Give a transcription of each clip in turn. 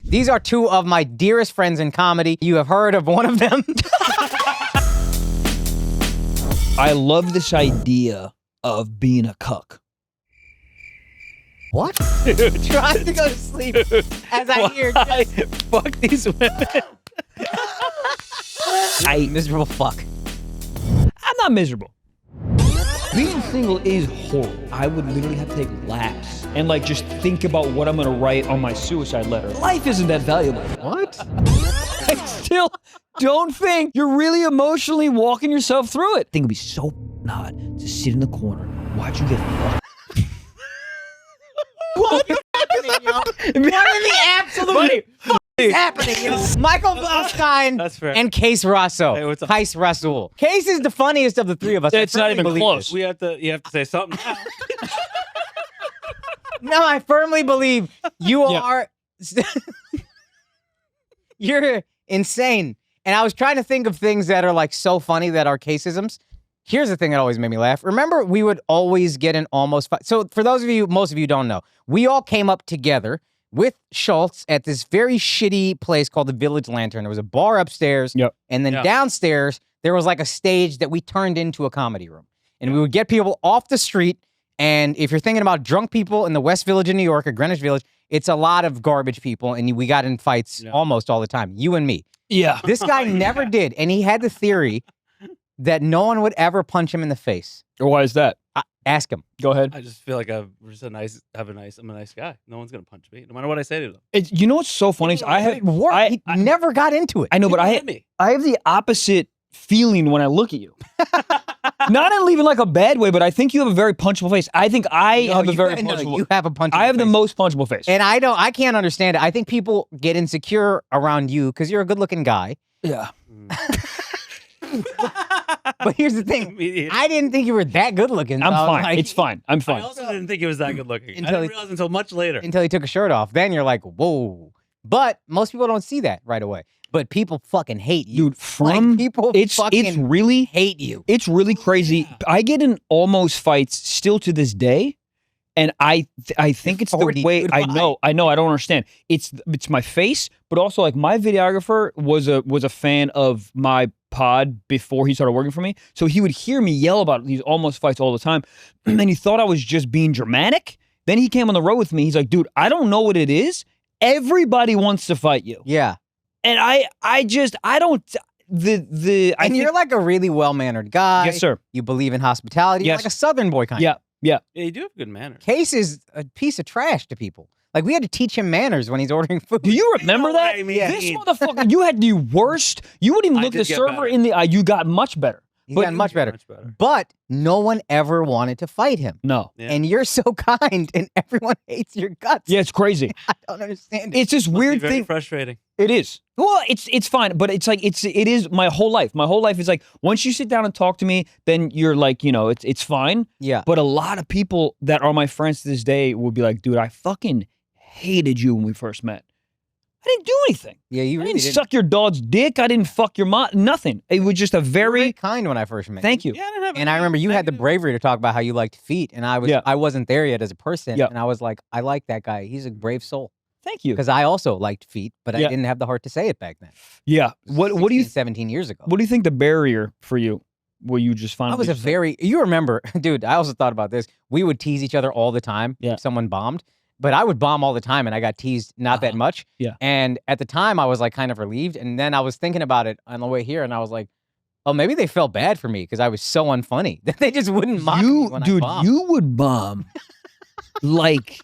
These are two of my dearest friends in comedy. You have heard of one of them. I love this idea of being a cuck. What? Trying to go to sleep as I hear fuck these women. miserable fuck. I'm not miserable. Being single is horrible. I would literally have to take laps and like just think about what I'm gonna write on my suicide letter. Life isn't that valuable. What? I still don't think you're really emotionally walking yourself through it. I think it'd be so hot to sit in the corner, watch you get fucked. What is happening, yo? What in the absolute is happening? Michael Blaustein and Kase Raso. Hey, what's up? Kase Raso. Case is the funniest of the three of us. It's not even close. You have to say something. No, I firmly believe you are. You're insane. And I was trying to think of things that are like so funny that are caseisms. Here's the thing that always made me laugh. Remember, we would always get in almost fight. So for those of you, most of you don't know, we all came up together with Schultz at this very shitty place called the Village Lantern. There was a bar upstairs, and then downstairs, there was like a stage that we turned into a comedy room. And we would get people off the street, and if you're thinking about drunk people in the West Village of New York or Greenwich Village, it's a lot of garbage people, and we got in fights almost all the time, you and me. Yeah. This guy never did, and he had the theory that no one would ever punch him in the face. Why is that? Ask him. Go ahead. I just feel like I'm a nice guy. No one's gonna punch me, no matter what I say to them. You know what's so funny? Is He never got into it. I know, but I have the opposite feeling when I look at you. Not in even like a bad way, but I think you have a very punchable face. I think I have a very punchable. You have a punchable I have face. the most punchable face. And I can't understand it. I think people get insecure around you because you're a good-looking guy. Yeah. But here's the thing. I didn't think you were that good-looking. I'm fine. Like, it's fine. I'm fine. I also didn't think it was that good looking. I Until didn't realize until much later. Until he took a shirt off. Then you're like, whoa. But most people don't see that right away. But people fucking hate you. Dude, people it's really hate you. It's really crazy. Yeah. I get in almost fights still to this day. And I think it's the way I know. I don't understand. It's my face, but also like my videographer was a fan of my pod before he started working for me. So he would hear me yell about these almost fights all the time. And he thought I was just being dramatic. Then he came on the road with me. He's like, dude, I don't know what it is. Everybody wants to fight you. Yeah. And I don't. And you're like a really well-mannered guy. Yes, sir. You believe in hospitality. You're like a Southern boy kind of. Yeah, you do have good manners. Case is a piece of trash to people. Like, we had to teach him manners when he's ordering food. Do you remember that? I mean, this motherfucker, you had the worst. You wouldn't even look the server in the eye. You got much better. You got much better. But no one ever wanted to fight him. No. Yeah. And you're so kind, and everyone hates your guts. Yeah, it's crazy. I don't understand it. It's this weird very thing. Frustrating. It is. Well, it's fine, but it's like it is my whole life. My whole life is like once you sit down and talk to me, then you're like, it's fine. Yeah. But a lot of people that are my friends to this day will be like, dude, I fucking hated you when we first met. I didn't do anything. Yeah, you really I didn't suck your dog's dick. I didn't fuck your mom. Nothing. It was just a very kind when I first met you. Thank you. Yeah, I didn't have and I remember you had the bravery to talk about how you liked feet, and I wasn't there yet as a person, and I was like, I like that guy. He's a brave soul. Thank you. Because I also liked feet, but I didn't have the heart to say it back then. Yeah. What do you 17 years ago? What do you think the barrier for you? Where you just finally? I was you remember, dude. I also thought about this. We would tease each other all the time. Yeah. If someone bombed. But I would bomb all the time, and I got teased not that much. Yeah. And at the time, I was like kind of relieved. And then I was thinking about it on the way here, and I was like, oh, maybe they felt bad for me because I was so unfunny that they just wouldn't mock me when I bombed. You would bomb like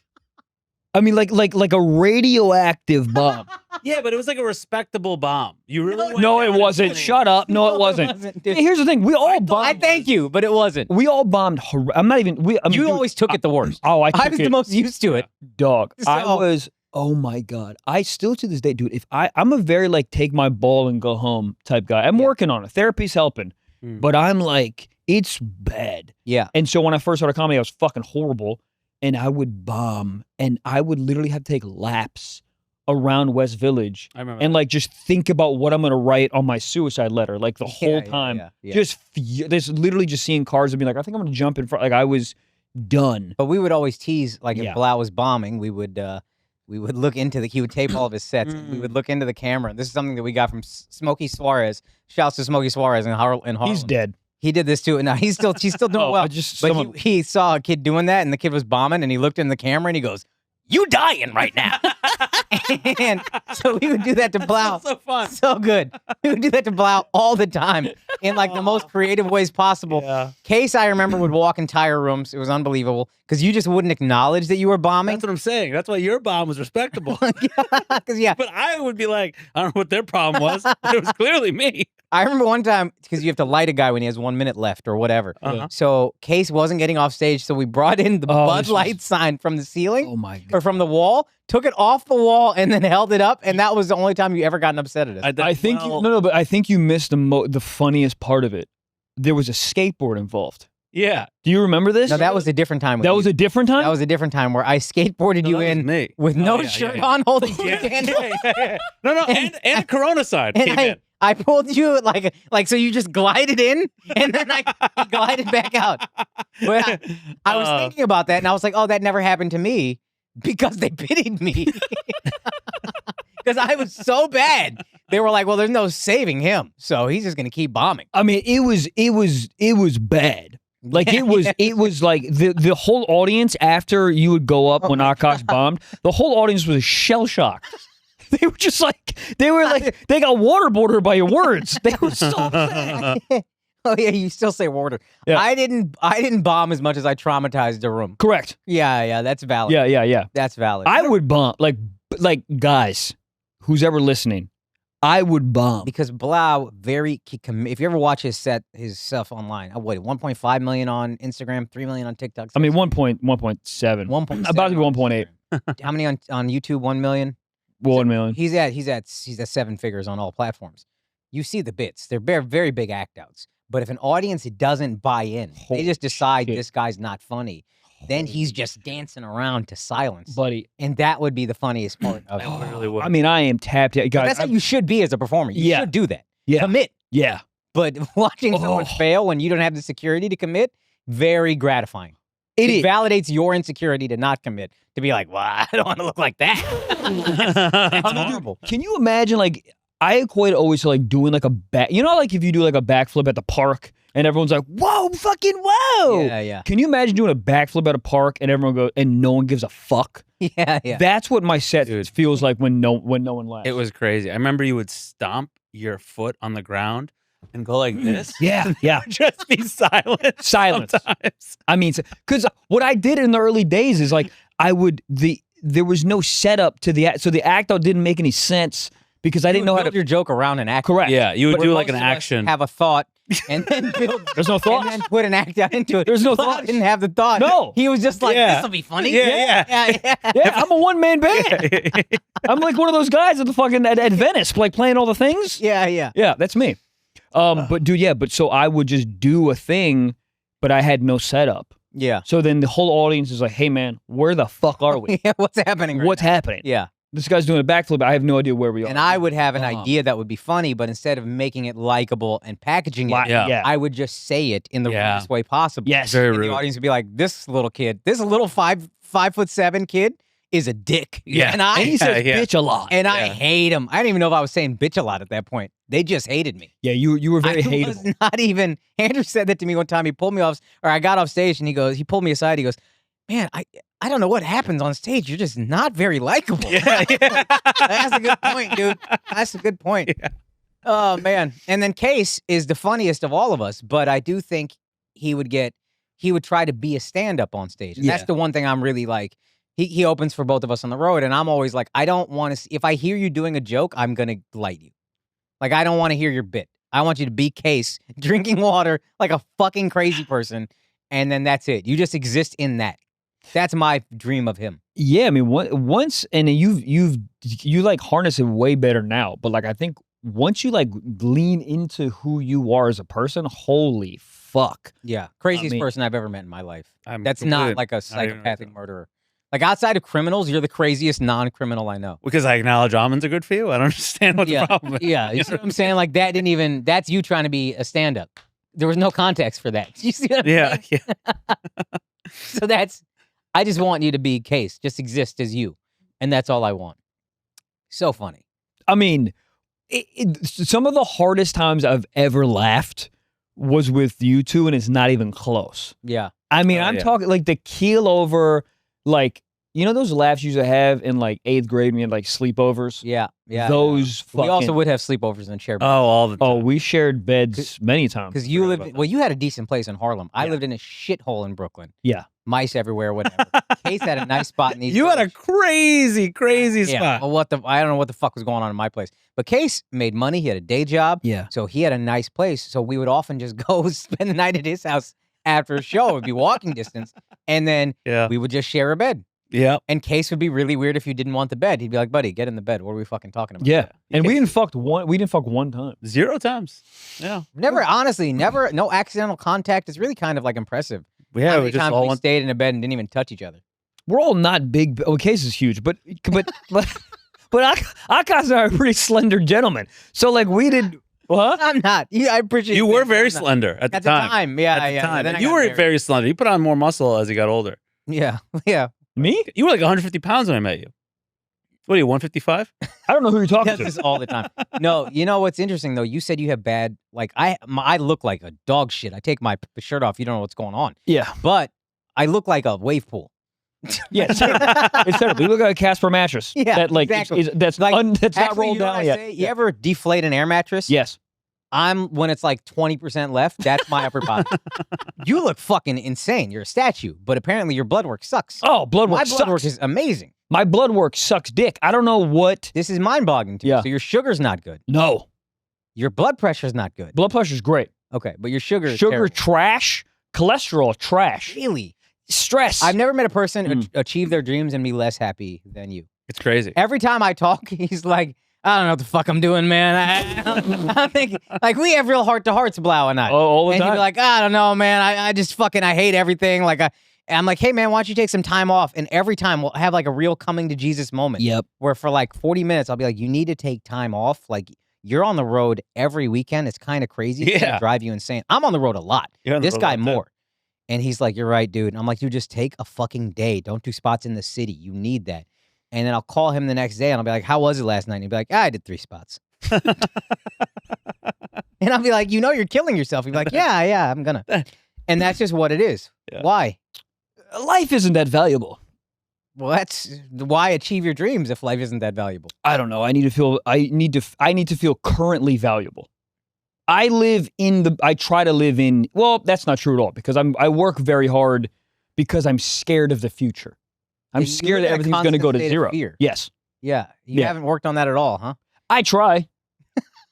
a radioactive bomb. Yeah, but it was like a respectable bomb. You really? No, it wasn't. Shut up. No, it wasn't. Hey, here's the thing. We all bombed. I thank you, but it wasn't. We all bombed. I'm not even. You always took it the worst. Oh, I was the most used to it. Dog. So, I was. Oh my God. I still to this day, dude. If I'm a very like take my ball and go home type guy. I'm working on it. Therapy's helping, but I'm like it's bad. Yeah. And so when I first started comedy, I was fucking horrible. And I would bomb, and I would literally have to take laps around West Village. I remember. And like just think about what I'm gonna write on my suicide letter, like the whole time. Just there's literally just seeing cars and be like, I think I'm gonna jump in front. Like I was done. But we would always tease, like if Blau was bombing, we would we would look into he would tape all of his sets. And we would look into the camera. This is something that we got from Smokey Suarez. Shouts to Smokey Suarez in Harlem. He's dead. He did this too. No, he's still doing well. But he saw a kid doing that, and the kid was bombing, and he looked in the camera, and he goes, "You dying right now." And so we would do that to Blau. So fun. So good. We would do that to Blau all the time in like the most creative ways possible. Yeah. Case, I remember, would walk entire rooms. It was unbelievable because you just wouldn't acknowledge that you were bombing. That's what I'm saying. That's why your bomb was respectable. Because But I would be like, I don't know what their problem was. It was clearly me. I remember one time, because you have to light a guy when he has 1 minute left or whatever. Uh-huh. So Case wasn't getting off stage, so we brought in the Bud Light sign from the ceiling. Oh my God. Or from the wall, took it off the wall, and then held it up, and that was the only time you ever gotten upset at us. But I think you missed the funniest part of it. There was a skateboard involved. Yeah. Do you remember this? No, that was a different time. That was a different time? That was a different time where I skateboarded you in me. with no shirt on, holding two candles. No, and a Corona sign came in. I pulled you like so you just glided in and then I glided back out. But I was thinking about that and I was like, oh, that never happened to me because they pitied me. Because I was so bad. They were like, well, there's no saving him, so he's just gonna keep bombing. I mean, it was bad. Like it was like the whole audience after you would go up when Akaash bombed, the whole audience was shell shocked. They were just like they got waterboarded by your words. They were so upset. Oh yeah, you still say water. Yeah. I didn't bomb as much as I traumatized the room. Correct. Yeah, that's valid. Yeah. That's valid. I would bomb like guys, who's ever listening, I would bomb. Because Blau if you ever watch his stuff online, 1.5 million on Instagram, 3 million on TikTok. I mean 1.7. 1.7 About to be 1.8. How many on YouTube? 1 million. 1 million. He's at 7 figures on all platforms. You see the bits; they're very, very big act outs. But if an audience doesn't buy in, they just decide this guy's not funny, then he's just dancing around to silence, buddy. And that would be the funniest part of it. Really would. I mean, I am tapped out. That's how you should be as a performer. You should do that. Yeah. Commit. Yeah. But watching someone fail when you don't have the security to commit, very gratifying. It validates your insecurity to not commit. To be like, well, I don't want to look like that. That's horrible. Can you imagine, like, I equate it always to, like, doing, like, you know, like, if you do, like, a backflip at the park and everyone's like, whoa, fucking whoa. Yeah. Can you imagine doing a backflip at a park and everyone goes, and no one gives a fuck? Yeah. That's what my set feels like when no one laughs. It was crazy. I remember you would stomp your foot on the ground and go like this. Yeah. Just be silent. Silence. Sometimes. I mean, because what I did in the early days is, like, there was no setup to the act, so the act out didn't make any sense because I didn't know how to build your joke around an act. Correct. Yeah, you would do like Most an of us action. have a thought and then build. There's no thought. And then put an act out into it. There's no Blau thought. Didn't have the thought. No. He was just like, Yeah. this will be funny. Yeah. Yeah, I'm a one-man band. I'm like one of those guys at the fucking at Venice, like playing all the things. Yeah. Yeah, that's me. But dude, but so I would just do a thing, but I had no setup. Yeah. So then the whole audience is like, "Hey man, where the fuck are we? Yeah. What's happening? What's happening? Yeah. This guy's doing a backflip. I have no idea where we are." And I would have an idea that would be funny, but instead of making it likable and packaging it, Yeah. I would just say it in the rudest way possible. Yes. Very And rude. the audience would be like, this little 5'7" kid is a dick. Yeah. And he says Yeah. bitch a lot. I hate him. I didn't even know if I was saying bitch a lot at that point. They just hated me. Yeah, you were very I hateable. was not even. Andrew said that to me one time. He pulled me off, or I got off stage, and he pulled me aside. He goes, "Man, I don't know what happens on stage. You're just not very likable." Yeah. That's a good point, dude. That's a good point. Yeah. Oh man. And then Case is the funniest of all of us, but I do think he would try to be a stand-up on stage. And that's the one thing I'm really like. He opens for both of us on the road, and I'm always like, I don't want to. If I hear you doing a joke, I'm gonna light you. Like, I don't want to hear your bit. I want you to be Case, drinking water like a fucking crazy person, and then that's it. You just exist in that. That's my dream of him. Yeah, I mean, once, and you like harness it way better now. But like, I think once you like lean into who you are as a person, holy fuck. Yeah, craziest person I've ever met in my life. That's completely- not like a psychopathic murderer. Like, outside of criminals, you're the craziest non-criminal I know. Because I acknowledge almonds are good for you. I don't understand what the problem is. Yeah, you see what I'm saying? Like, that's you trying to be a stand-up. There was no context for that. You see what I'm saying? Yeah. So I just want you to be Case. Just exist as you. and that's all I want. So funny. I mean, some of the hardest times I've ever laughed was with you two, and it's not even close. Yeah. I mean, I'm talking like the keel over, like, you know those laughs you used to have in like 8th grade when you had like sleepovers? Yeah. Those fucking... We also would have sleepovers and share beds. Oh, all the time. Oh, we shared beds many times. Because you lived, you had a decent place in Harlem. I lived in a shithole in Brooklyn. Yeah. Mice everywhere, whatever. Case had a nice spot in these. You had a crazy spot. Well, I don't know what the fuck was going on in my place. But Case made money. He had a day job. Yeah. So he had a nice place. So we would often just go spend the night at his house after a show. It would be walking distance. And then we would just share a bed. Yeah. And Case would be really weird if you didn't want the bed. He'd be like, buddy, get in the bed. What are we fucking talking about? Yeah. And we didn't fuck one time. 0 times. Yeah. Never, honestly, no accidental contact. It's really kind of like impressive. Yeah, How we many just times all we went. stayed in a bed and didn't even touch each other. We're all not big. Oh, Case is huge, but Akaash and I are pretty slender gentlemen. So like we did. What? I'm not. I appreciate You that. were very I'm not. slender at the time. Yeah, At the time. Then I You got were married. very slender. You put on more muscle as you got older. Yeah. Me? You were like 150 pounds when I met you. What are you, 155? I don't know who you're talking That's to. just all the time. No, you know what's interesting though? You said you have bad, like I look like a dog shit. I take my shirt off. You don't know what's going on. Yeah. But I look like a wave pool. Yeah, it's terrible. It's terrible. You look like a Casper mattress. Yeah, that like exactly. that's Like, that's not Actually, rolled you know what down I yet. say? You ever deflate an air mattress? Yes. When it's like 20% left, that's my upper body. You look fucking insane. You're a statue, but apparently your blood work sucks. Oh, blood work My sucks. blood work is amazing. My blood work sucks dick. I don't know what. This is mind-boggling to me. Yeah. So your sugar's not good. No. Your blood pressure's not good. Blood pressure's great. Okay, but your sugar is Sugar terrible. trash. Cholesterol trash. Really? Stress. I've never met a person achieve their dreams and be less happy than you. It's crazy. Every time I talk, he's like, I don't know what the fuck I'm doing, man. I think, like, we have real heart-to-hearts, Blau and I. Oh, all the and time. he'd be like, I don't know, man. I just fucking, I hate everything. Like, I'm like, hey, man, why don't you take some time off? And every time we'll have like a real coming to Jesus moment. Yep. Where for like 40 minutes, I'll be like, you need to take time off. Like, you're on the road every weekend. It's kind of crazy. It's gonna drive you insane. I'm on the road a lot. You're on the This road guy a lot, too. more. And he's like, you're right, dude. And I'm like, dude, just take a fucking day. Don't do spots in the city. You need that. And then I'll call him the next day and I'll be like, how was it last night? And he'll be like, I did 3 spots. And I'll be like, you know, you're killing yourself. He'll be like, yeah, I'm gonna. And that's just what it is. Yeah. Why? Life isn't that valuable. Well, that's why achieve your dreams if life isn't that valuable. I don't know. I need to feel currently valuable. I try to live in, well, that's not true at all because I work very hard because I'm scared of the future. I'm You scared live that in a everything's going to go to constant state of zero. fear. Yes. Yeah. You Yeah. haven't worked on that at all, huh? I try.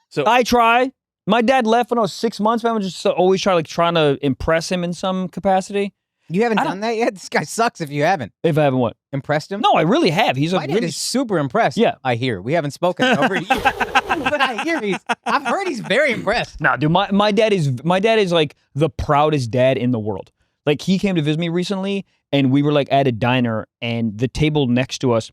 So I try. My dad left when I was 6 months. I was just always trying to impress him in some capacity. You haven't I done that yet? This guy sucks if you haven't. If I haven't what? Impressed him? No, I really have. He's a My dad really is super impressed. Yeah. I hear. We haven't spoken in over a year. But I hear I've heard he's very impressed. Nah, dude, my dad is like the proudest dad in the world. Like he came to visit me recently and we were like at a diner and the table next to us,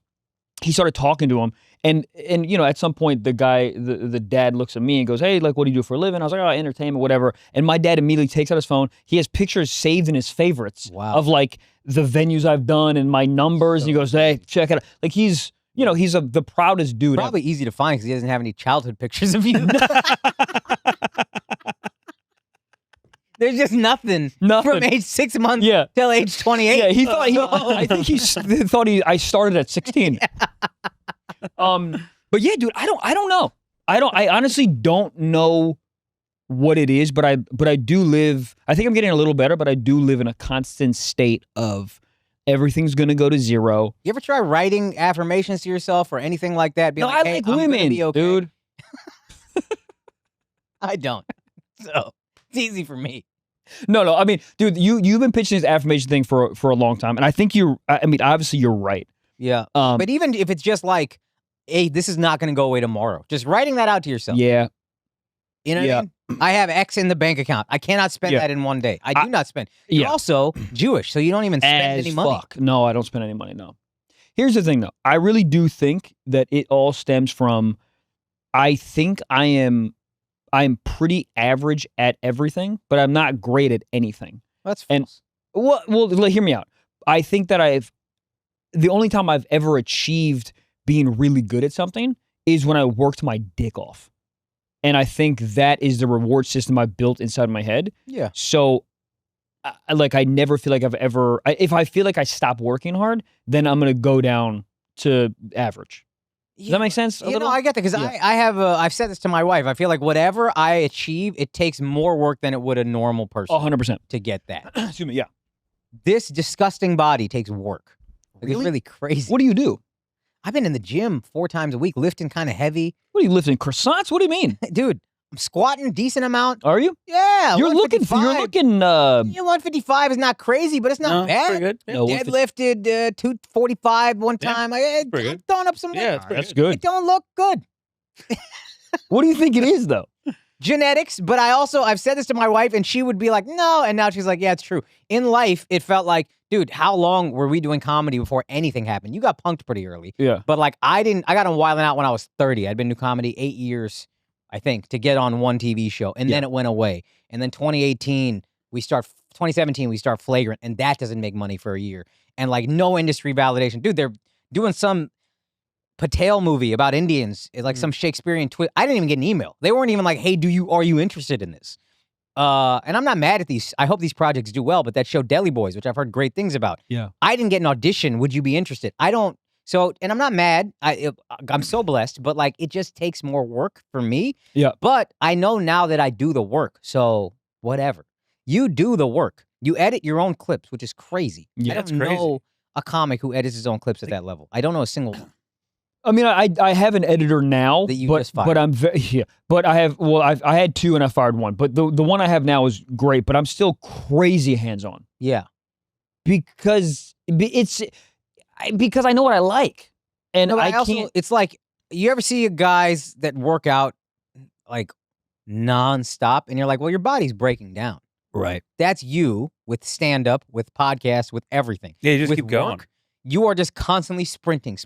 he started talking to him and you know, at some point the guy, the dad looks at me and goes, hey, like what do you do for a living? I was like, oh, entertainment, whatever. And my dad immediately takes out his phone. He has pictures saved in his favorites of like the venues I've done and my numbers. And he goes, hey, check it out. Like he's the proudest dude. Probably easy to find because he doesn't have any childhood pictures of you. There's just nothing from age 6 months till age 28. Yeah, he thought I think he thought I started at 16. But yeah, dude, I don't know. I honestly don't know what it is, but I do live. I think I'm getting a little better, but I do live in a constant state of everything's gonna go to zero. You ever try writing affirmations to yourself or anything like that? Being No, like, I hey, like I'm gonna women, be okay. dude. I don't. So it's easy for me. No. I mean, dude, you've been pitching this affirmation thing for a long time, and I think obviously you're right. Yeah. But even if it's just like, hey, this is not going to go away tomorrow. Just writing that out to yourself. Yeah. You know what I mean? I have X in the bank account. I cannot spend that in one day. I do not spend. You're also Jewish, so you don't even spend any money. No, I don't spend any money, no. Here's the thing, though. I really do think that it all stems from, I think I'm pretty average at everything, but I'm not great at anything. That's false. Well, hear me out. I think that the only time I've ever achieved being really good at something is when I worked my dick off. And I think that is the reward system I built inside my head. Yeah. So, I never feel like I've ever, if I feel like I stop working hard, then I'm going to go down to average. Does that make sense? You know, I get that because I've said this to my wife. I feel like whatever I achieve, it takes more work than it would a normal person 100%. to get that. Excuse me, yeah. This disgusting body takes work. Like, it's really crazy. What do you do? I've been in the gym 4 times a week, lifting kind of heavy. What are you lifting? Croissants? What do you mean? Dude, I'm squatting a decent amount. Are you? Yeah. You're looking. Yeah, 155 is not crazy, but it's not bad. Pretty good. Yeah. No, Deadlifted 245 one time. I'm pretty good. throwing up some weight. Yeah, it's pretty that's good. It don't look good. What do you think it is, though? Genetics, but I've said this to my wife, and she would be like, no, and now she's like, yeah, it's true. In life, it felt like, dude, how long were we doing comedy before anything happened? You got punked pretty early. Yeah. But like, I got on Wildin' Out when I was 30. I'd been doing comedy 8 years, I think, to get on one TV show, and then it went away. And then 2017, we start Flagrant, and that doesn't make money for a year. And like, no industry validation. Dude, they're doing some Patel movie about Indians, like some Shakespearean twist. I didn't even get an email. They weren't even like, hey, are you interested in this? And I'm not mad at these. I hope these projects do well, but that show Deli Boys, which I've heard great things about. Yeah. I didn't get an audition. Would you be interested? I don't. So, and I'm not mad. I'm so blessed, but like, it just takes more work for me. Yeah. But I know now that I do the work. So whatever. You do the work. You edit your own clips, which is crazy. Yeah, I don't know a comic who edits his own clips at that level. I don't know a single one. I mean, I have an editor now, That you but just fired. but I'm but I have I had 2 and I fired 1, but the one I have now is great, but I'm still crazy hands on Yeah. because I know what I like, and No, but I also, can't. it's like, you ever see guys that work out like nonstop, and you're like, well, your body's breaking down. Right. That's you with stand-up, with podcasts, with everything. Yeah, you just with keep going. work, you are just constantly sprinting.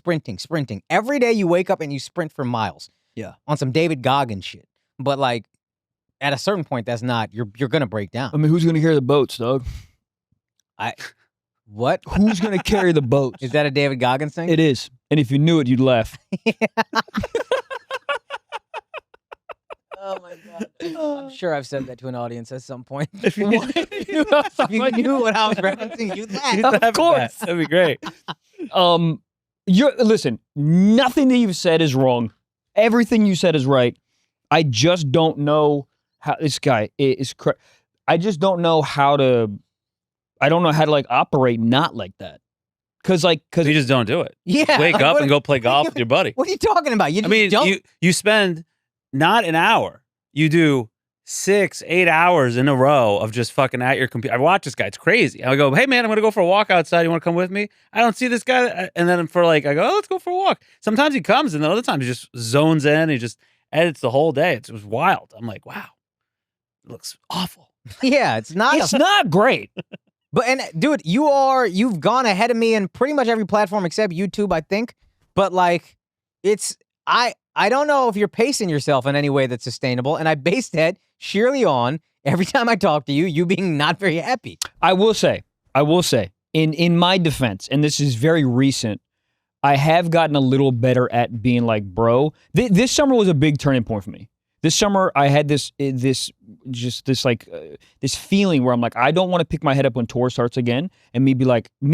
Every day you wake up and you sprint for miles. Yeah. On some David Goggins shit. But like, at a certain point, that's not, you're gonna break down. I mean, who's gonna carry the boats, dog? What? Who's gonna carry the boats? Is that a David Goggins thing? It is, and if you knew it, you'd laugh. Oh my God. I'm sure I've said that to an audience at some point. If you If you knew what I was referencing, you'd laugh. Of course. That'd be great. Listen, nothing that you've said is wrong. Everything you said is right. I just don't know how this guy is. I just don't know how to. I don't know how to like operate not like that. Cause You just don't do it. Yeah. Wake like, up what- and go play golf with your buddy. What are you talking about? You I just mean, don't. you spend not an hour. You do 6-8 hours in a row of just fucking at your computer. I watch this guy. It's crazy. I go, hey man, I'm gonna go for a walk outside. You want to come with me? I don't see this guy, and then I go, oh, let's go for a walk. Sometimes he comes, and then other times he just zones in. He just edits the whole day. It was wild. I'm like, wow, it looks awful. Yeah, it's not. it's not great. But and dude, you've gone ahead of me in pretty much every platform except YouTube, I think. But like, I don't know if you're pacing yourself in any way that's sustainable, and I base that sheerly on every time I talk to you being not very happy. I will say, in my defense, and this is very recent, I have gotten a little better at being like, bro. This summer was a big turning point for me. This summer, I had this feeling where I'm like, I don't want to pick my head up when tour starts again, and me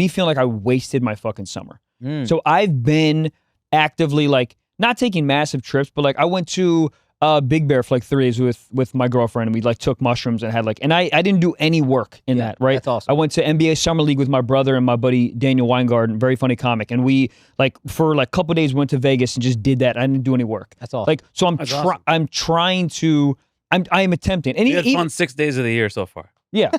feeling like I wasted my fucking summer. So I've been actively like not taking massive trips, but like I went to Big Bear for like 3 days with my girlfriend, and we like took mushrooms and had like, and I didn't do any work in that, right? That's awesome. I went to NBA Summer League with my brother and my buddy Daniel Weingarten, very funny comic, and we like for like a couple of days went to Vegas and just did that. I didn't do any work. That's awesome. Like, so I'm trying to, I am attempting. And You had fun 6 days of the year so far. yeah.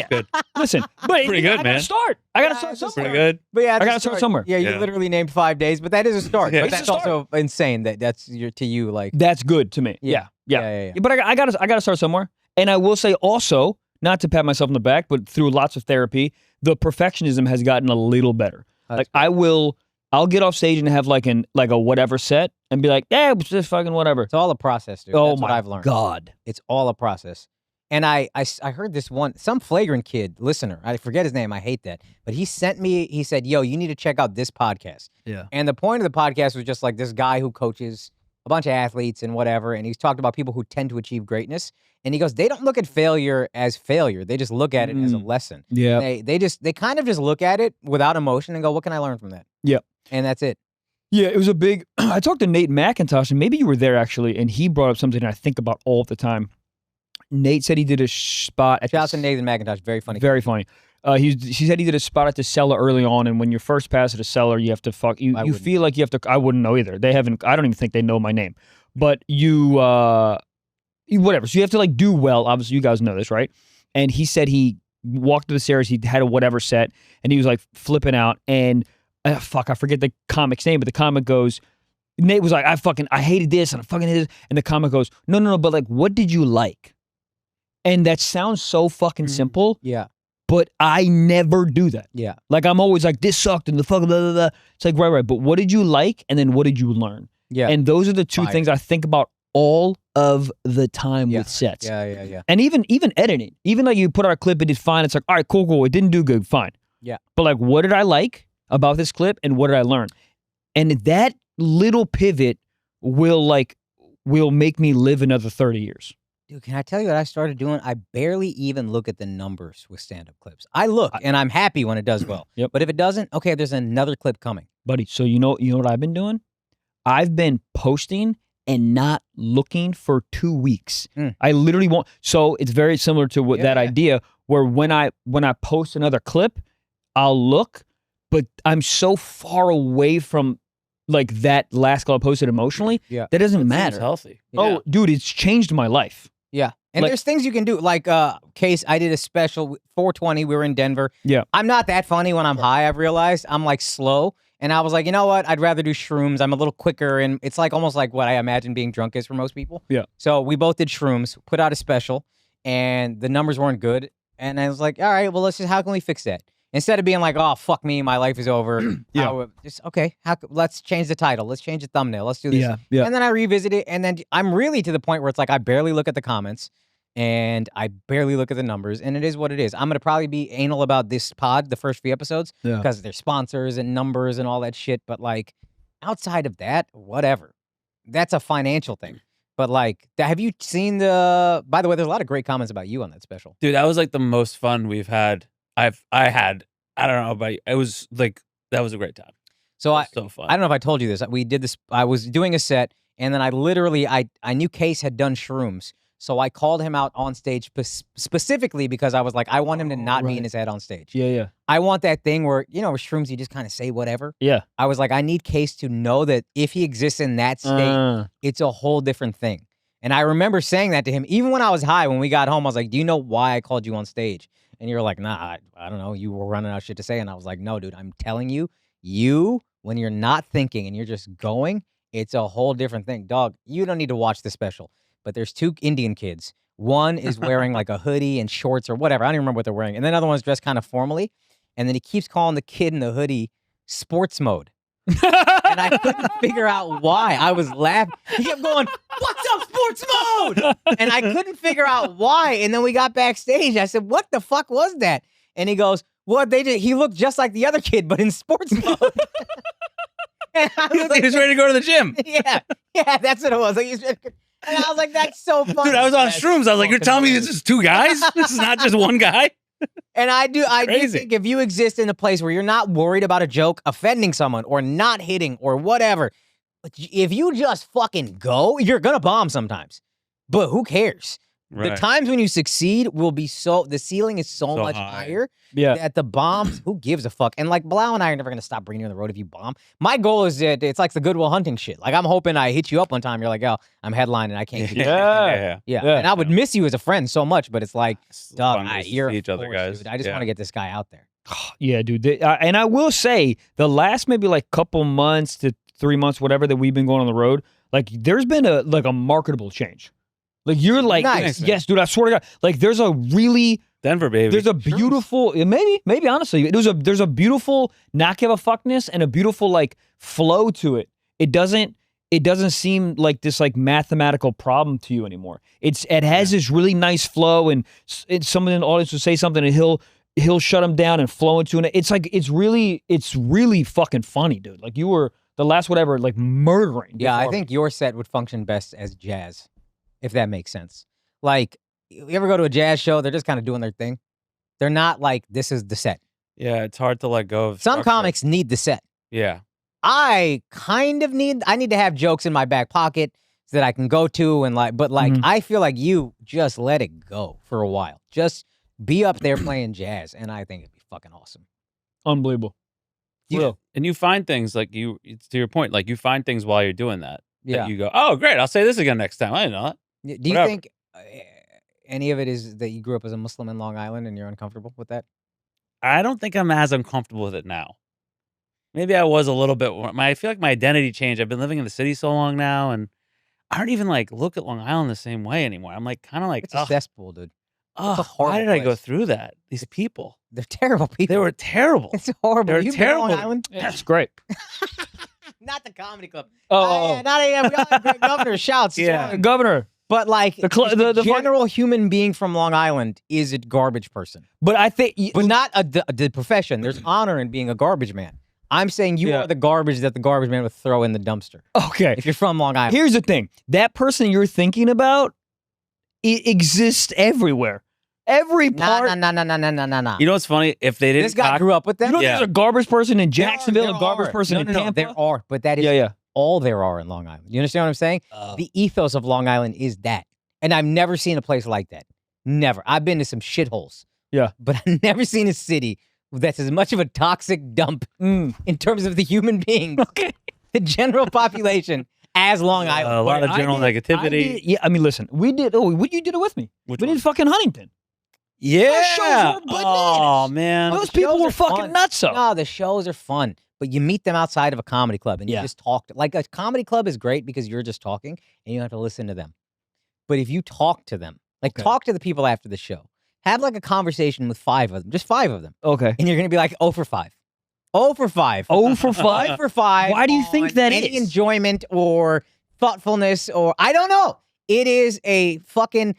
Good. Listen, but Pretty good, I gotta man. start. I gotta start it's somewhere. Pretty good. But yeah, it's I a gotta start somewhere. Yeah, you Yeah. literally named 5 days, but that is a start. Yeah. But It's that's a start. also insane that's to you like. That's good to me. Yeah. But I gotta start somewhere. And I will say also, not to pat myself on the back, but through lots of therapy, the perfectionism has gotten a little better. That's I'll get off stage and have like a whatever set and be like, yeah, it's just fucking whatever. It's all a process, dude. Oh That's what my I've learned. God. It's all a process. And I heard this some flagrant kid, listener, I forget his name, I hate that, but he said, yo, you need to check out this podcast. Yeah. And the point of the podcast was just like this guy who coaches a bunch of athletes and whatever, and he's talked about people who tend to achieve greatness. And he goes, they don't look at failure as failure. They just look at it as a lesson. Yeah. They kind of just look at it without emotion and go, what can I learn from that? Yeah. And that's it. Yeah, it was a big, I talked to Nate McIntosh, and maybe you were there actually, and he brought up something I think about all the time. Nate said he did a spot at Shout out to Nathan McIntosh, very funny. Very funny. He said he did a spot at the cellar early on, and when you're first past the cellar, you have to you feel like you have to. I wouldn't know either. They haven't. I don't even think they know my name. But whatever. So you have to like do well. Obviously, you guys know this, right? And he said he walked to the stairs. He had a whatever set, and he was like flipping out. And I forget the comic's name, but the comic goes. Nate was like, I hated this, and I fucking hated this. And the comic goes, no, but like, what did you like? And that sounds so fucking simple. Yeah. But I never do that. Yeah. Like, I'm always like, this sucked and the fucking blah, blah, blah. It's like, right. But what did you like? And then what did you learn? Yeah. And those are the two things I think about all of the time with sets. Yeah. And even editing. Even like you put out a clip, it did fine. It's like, all right, cool. It didn't do good. Fine. Yeah. But like, what did I like about this clip and what did I learn? And that little pivot will make me live another 30 years. Dude, can I tell you what I started doing? I barely even look at the numbers with stand-up clips. I look, and I'm happy when it does well. Yep. But if it doesn't, okay, there's another clip coming. Buddy, so you know what I've been doing? I've been posting and not looking for 2 weeks. I literally won't. So it's very similar to that idea where when I post another clip, I'll look, but I'm so far away from like that last clip I posted emotionally. Yeah. That doesn't matter. Seems healthy. Oh, dude, it's changed my life. Yeah. And Like- there's things you can do. Like, Case, I did a special, 420, we were in Denver. Yeah. I'm not that funny when I'm high, I've realized. I'm like slow. And I was like, you know what? I'd rather do shrooms. I'm a little quicker. And it's like almost like what I imagine being drunk is for most people. Yeah. So we both did shrooms, put out a special, and the numbers weren't good. And I was like, all right, well, how can we fix that? Instead of being like, oh, fuck me, my life is over. Okay, let's change the title. Let's change the thumbnail. Let's do this. Yeah. And then I revisit it, and then I'm really to the point where it's like I barely look at the comments, and I barely look at the numbers, and it is what it is. I'm going to probably be anal about this pod, the first few episodes, because there's sponsors and numbers and all that shit, but like outside of that, whatever. That's a financial thing. But like, have you seen by the way, there's a lot of great comments about you on that special. Dude, that was like the most fun we've had. I don't know about you. It was like, that was a great time. So so fun. I don't know if I told you this. We did this. I was doing a set, and then I knew Case had done shrooms, so I called him out on stage specifically because I was like, I want him to not be in his head on stage. Yeah. I want that thing where, with shrooms, you just kind of say whatever. Yeah. I was like, I need Case to know that if he exists in that state, it's a whole different thing. And I remember saying that to him, even when I was high, when we got home, I was like, do you know why I called you on stage? And you're like, nah, I don't know. You were running out of shit to say. And I was like, no, dude, I'm telling you, when you're not thinking and you're just going, it's a whole different thing. Dog, you don't need to watch the special. But there's two Indian kids. One is wearing like a hoodie and shorts or whatever. I don't even remember what they're wearing. And then the other one's dressed kind of formally. And then he keeps calling the kid in the hoodie sports mode. And I couldn't figure out why. I was laughing. He kept going, what's up, sports mode? And I couldn't figure out why. And then we got backstage. I said, what the fuck was that? And he goes, what they did? He looked just like the other kid, but in sports mode. And I was He was ready to go to the gym. Yeah, that's what it was. And I was like, that's so funny. Dude, I was on shrooms. I was like, you're telling me this is two guys? This is not just one guy? And I do think if you exist in a place where you're not worried about a joke offending someone or not hitting or whatever, if you just fucking go, you're going to bomb sometimes. But who cares? Right. The times when you succeed will be the ceiling is so much higher that the bombs, who gives a fuck? And like Blau and I are never going to stop bringing you on the road if you bomb. My goal is that it's like the Goodwill Hunting shit. Like I'm hoping I hit you up one time. You're like, oh, I'm headlining. I can't. Yeah. And I would miss you as a friend so much, but it's like, dog, you're each other, guys. Dude. I just want to get this guy out there. Yeah, dude. And I will say the last maybe like couple months to 3 months, whatever that we've been going on the road, like there's been a marketable change. Like you're like, nice, yes, dude. I swear to God, like there's a really Denver, baby. There's a beautiful, maybe honestly, there's a beautiful not give a fuckness and a beautiful like flow to it. It doesn't. it doesn't seem like this like mathematical problem to you anymore. It has this really nice flow, and someone in the audience will say something, and he'll shut him down and flow into it. It's like it's really fucking funny, dude. Like you were the last whatever, like murdering. Yeah, I think your set would function best as jazz, if that makes sense. Like, you ever go to a jazz show? They're just kind of doing their thing. They're not like, this is the set. Yeah, it's hard to let go of. Some structure. comics need the set. Yeah. I need to have jokes in my back pocket so that I can go to and but I feel like you just let it go for a while. Just be up there playing jazz, and I think it'd be fucking awesome. Unbelievable. And you find things like it's to your point, like you find things while you're doing that. Yeah. That you go, oh, great, I'll say this again next time. I didn't know that. Do you think any of it is that you grew up as a Muslim in Long Island and you're uncomfortable with that? I don't think I'm as uncomfortable with it now. Maybe I was a little bit. I feel like my identity changed. I've been living in the city so long now, and I don't even like look at Long Island the same way anymore. I'm like kind of like it's a cesspool, dude. Oh, why did I go through that? These people, they're terrible people. They were terrible. It's horrible. They're You've terrible. been to Long Island? Yeah, that's great. Not the comedy club. Oh. Not we all have great governor shouts. Yeah, governor. But like the general human being from Long Island is a garbage person. But I think, but not the profession. There's honor in being a garbage man. I'm saying you are the garbage that the garbage man would throw in the dumpster. Okay. If you're from Long Island. Here's the thing. That person you're thinking about, it exists everywhere. Every part. No. You know what's funny? If they didn't, this guy grew up with them. You know, there's a garbage person in Jacksonville, There a garbage are. person in Tampa. No, there are, but that is all there are in Long Island. You understand what I'm saying? The ethos of Long Island is that. And I've never seen a place like that. Never. I've been to some shitholes. Yeah. But I've never seen a city that's as much of a toxic dump in terms of the human beings, the general population, as Long Island. A lot of general negativity. I mean, listen, we did. Oh, you did it with me. We did fucking Huntington. Yeah. Those shows were bananas. Oh man, those people were fucking nuts. No, the shows are fun, but you meet them outside of a comedy club and you just talk. Like a comedy club is great because you're just talking and you don't have to listen to them. But if you talk to them, talk to the people after the show. Have like a conversation with 5 of them, just 5 of them. Okay. And you're going to be like 0 for 5. 0 for 5. 0 for 5? 0 for 5. Why do you think that any is? enjoyment or thoughtfulness or I don't know. It is a fucking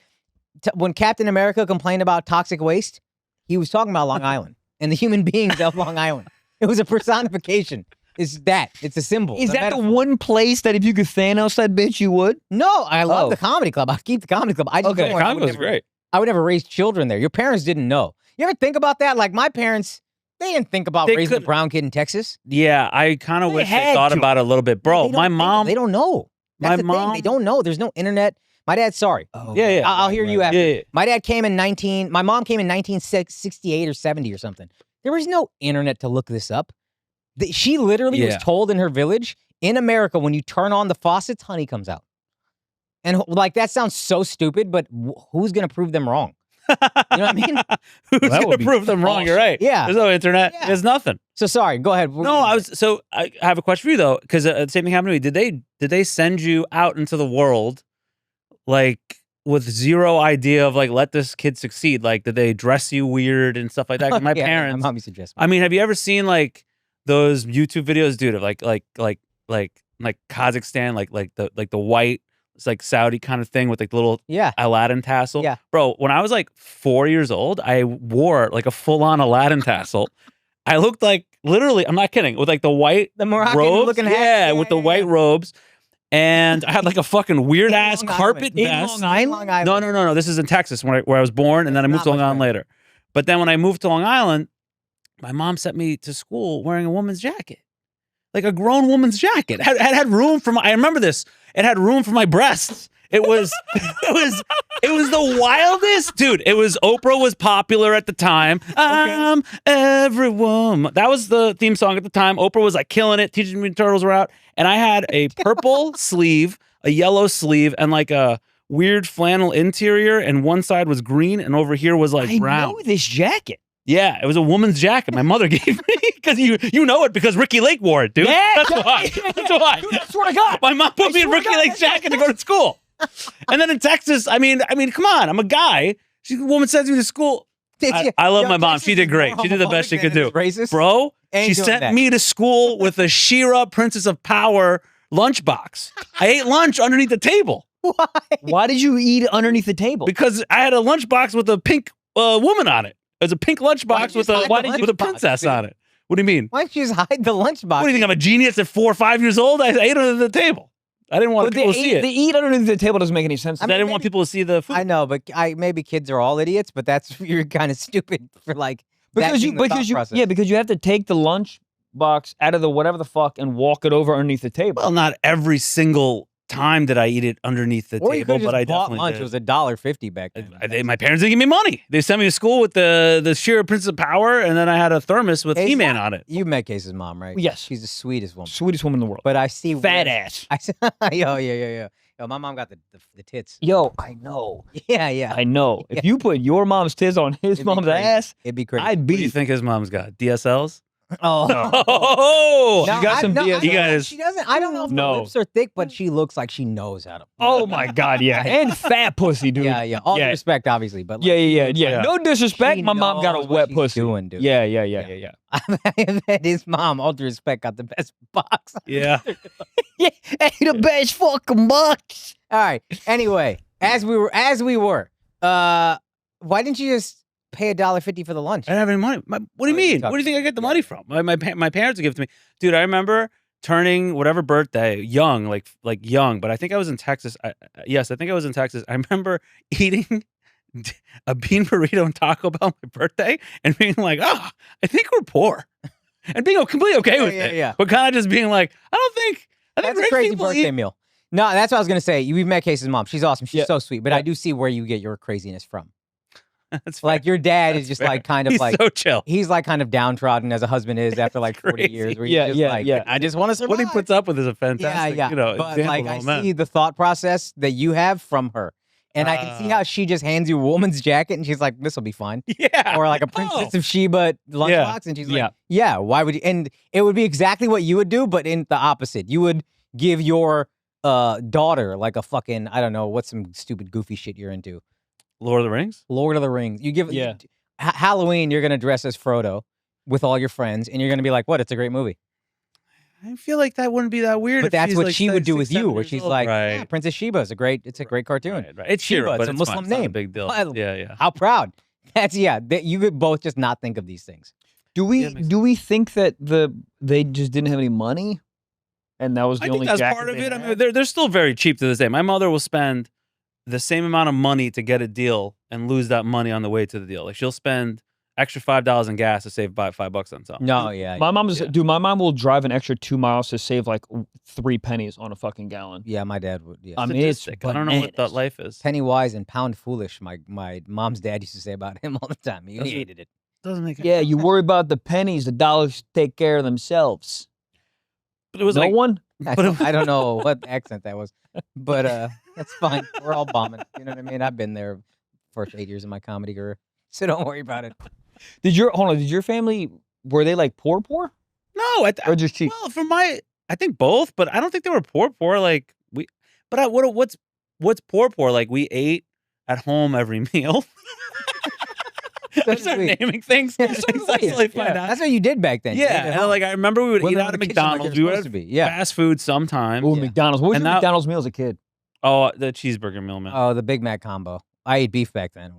when Captain America complained about toxic waste, he was talking about Long Island and the human beings of Long Island. It was a personification. It's a symbol. Is that the one place that if you could Thanos that bitch, you would? No, I love the comedy club. I'd keep the comedy club. I just the comedy was great. I would never raise children there. Your parents didn't know. You ever think about that? Like my parents, they didn't think about raising a brown kid in Texas. Yeah, I kind of wish they thought about it a little bit. Bro, my mom. They don't know. That's the thing. They don't know. There's no internet. My dad, sorry. Oh, yeah. I'll hear you after. Yeah. My dad came in my mom came in 1968 or 70 or something. There was no internet to look this up. She literally was told in her village, in America, when you turn on the faucets, honey comes out. And like, that sounds so stupid, but who's going to prove them wrong? You know what I mean? Who's going to prove them wrong? You're right. Yeah. There's no internet. Yeah. There's nothing. So sorry, go ahead. No, I have a question for you though, because the same thing happened to me. Did they send you out into the world like with zero idea of like, let this kid succeed? Like, did they dress you weird and stuff like that? 'Cause my parents. My mom used to dress me. I mean, have you ever seen like those YouTube videos, dude, of like Kazakhstan, like the white, it's like Saudi kind of thing with like the little Aladdin tassel? Yeah. Bro, when I was like 4 years old, I wore like a full-on Aladdin tassel. I looked like, literally, I'm not kidding, with like the white Moroccan robes. looking hat. Yeah, with the white robes. And I had like a fucking weird ass carpet In vest. Long Island. No. This is in Texas where I was born, and then I moved to Long Island later. But then when I moved to Long Island, my mom sent me to school wearing a woman's jacket, like a grown woman's jacket. It had room for I remember this. It had room for my breasts. It was the wildest, dude. It was Oprah was popular at the time. I'm every woman. That was the theme song at the time. Oprah was like killing it. Teenage Mutant Turtles were out, and I had a purple sleeve, a yellow sleeve, and like a weird flannel interior. And one side was green, and over here was like brown. I know this jacket. Yeah, it was a woman's jacket my mother gave me because you know it because Ricky Lake wore it, dude. Yeah, that's why. That's why. Dude, I swear to God, my mom put me in Ricky Lake's jacket to go to school. And then in Texas, I mean, come on, I'm a guy. The woman sends me to school. I love my mom. She did great. She did the best she could do. Racist? Bro, she sent me to school with a She-Ra Princess of Power lunchbox. I ate lunch underneath the table. Why? Why did you eat underneath the table? Because I had a lunchbox with a pink woman on it. It was a pink lunchbox with a princess on it. What do you mean? Why don't you just hide the lunchbox? What do you think? I'm a genius at 4 or 5 years old? I ate under the table. I didn't want people to see it. The eat underneath the table doesn't make any sense. I didn't want people to see the food. I know, but maybe kids are all idiots, but you're kind of stupid for like because you have to take the lunch box out of the whatever the fuck and walk it over underneath the table. Well, not every single time did I eat it underneath the table, but I definitely lunch. did. It was $1.50 back then. My parents didn't give me money. They sent me to school with the sheer Prince of Power, and then I had a thermos with He-Man on it. You met Case's mom, right? Yes. She's the sweetest woman. Sweetest woman in the world. But I see fat ass. Yeah. Yo, my mom got the tits. Yo, I know. Yeah. I know. If you put your mom's tits on his mom's ass, it'd be crazy. I'd be. What do you think his mom's got? DSLs? Oh, no. She got some DS. You guys. She doesn't. I don't know if her lips are thick, but she looks like she knows how to. Oh my God, yeah, and fat pussy, dude. Yeah. All due respect, obviously, but like, yeah. No disrespect. My mom got a wet pussy. Doing, dude. Yeah. I bet his mom, all due respect, got the best box. Yeah. Hey, the best fucking box. All right. Anyway, as we were, why didn't you just pay $1.50 for the lunch? I didn't have any money. What do you mean? Where do you think I get the money from? My parents would give it to me. Dude, I remember turning whatever birthday, young, like young, but I think I was in Texas. Yes, I think I was in Texas. I remember eating a bean burrito and Taco Bell on my birthday and being like, I think we're poor. And being completely okay with it. Yeah. But kind of just being like, I think that's a crazy birthday meal. No, that's what I was going to say. We've met Case's mom. She's awesome. She's so sweet. But I do see where you get your craziness from. That's like your dad is just like kind of he's like so chill. He's like kind of downtrodden as a husband is after like 40 years. Where yeah. I just want to survive. What he puts up with is a fantastic, But like I see the thought process that you have from her. And I can see how she just hands you a woman's jacket and she's like, this will be fine. Yeah. Or like a Princess of Sheba lunchbox. And she's like, why would you? And it would be exactly what you would do, but in the opposite. You would give your daughter like a fucking, I don't know, what's some stupid goofy shit you're into? Lord of the Rings? Lord of the Rings. You give Halloween, you're going to dress as Frodo with all your friends, and you're going to be like, what? It's a great movie. I feel like that wouldn't be that weird. But that's what she would do with you, where she's like, yeah, Princess Sheba is a great cartoon. Right. It's Sheba, but it's a Muslim name. Not a big deal. Yeah. How proud. That's, you could both just not think of these things. Do we think that they just didn't have any money? And that was the only jacket that's part of it. I mean, they're still very cheap to this day. My mother will spend the same amount of money to get a deal and lose that money on the way to the deal. Like she'll spend extra $5 in gas to save $5 on something. No, yeah. My mom will drive an extra 2 miles to save like 3 pennies on a fucking gallon. Yeah, my dad would. Yeah. I mean, it's I don't know what that life is. Penny wise and pound foolish. My mom's dad used to say about him all the time. He hated it. Doesn't make sense. You worry about the pennies, the dollars take care of themselves. But it was one. I don't know what accent that was, but that's fine. We're all bombing. You know what I mean? I've been there first 8 years of my comedy career, so don't worry about it. Did your family, were they like poor? No, or just cheap? Well, I think both, but I don't think they were poor. Like what's poor? Like we ate at home every meal. I started naming things. That's what you did back then. Yeah, and like I remember we would eat out of McDonald's. We would have fast food sometimes. Oh, McDonald's. What was your McDonald's meal as a kid? Oh, the cheeseburger meal, man. Oh, the Big Mac combo. I ate beef back then.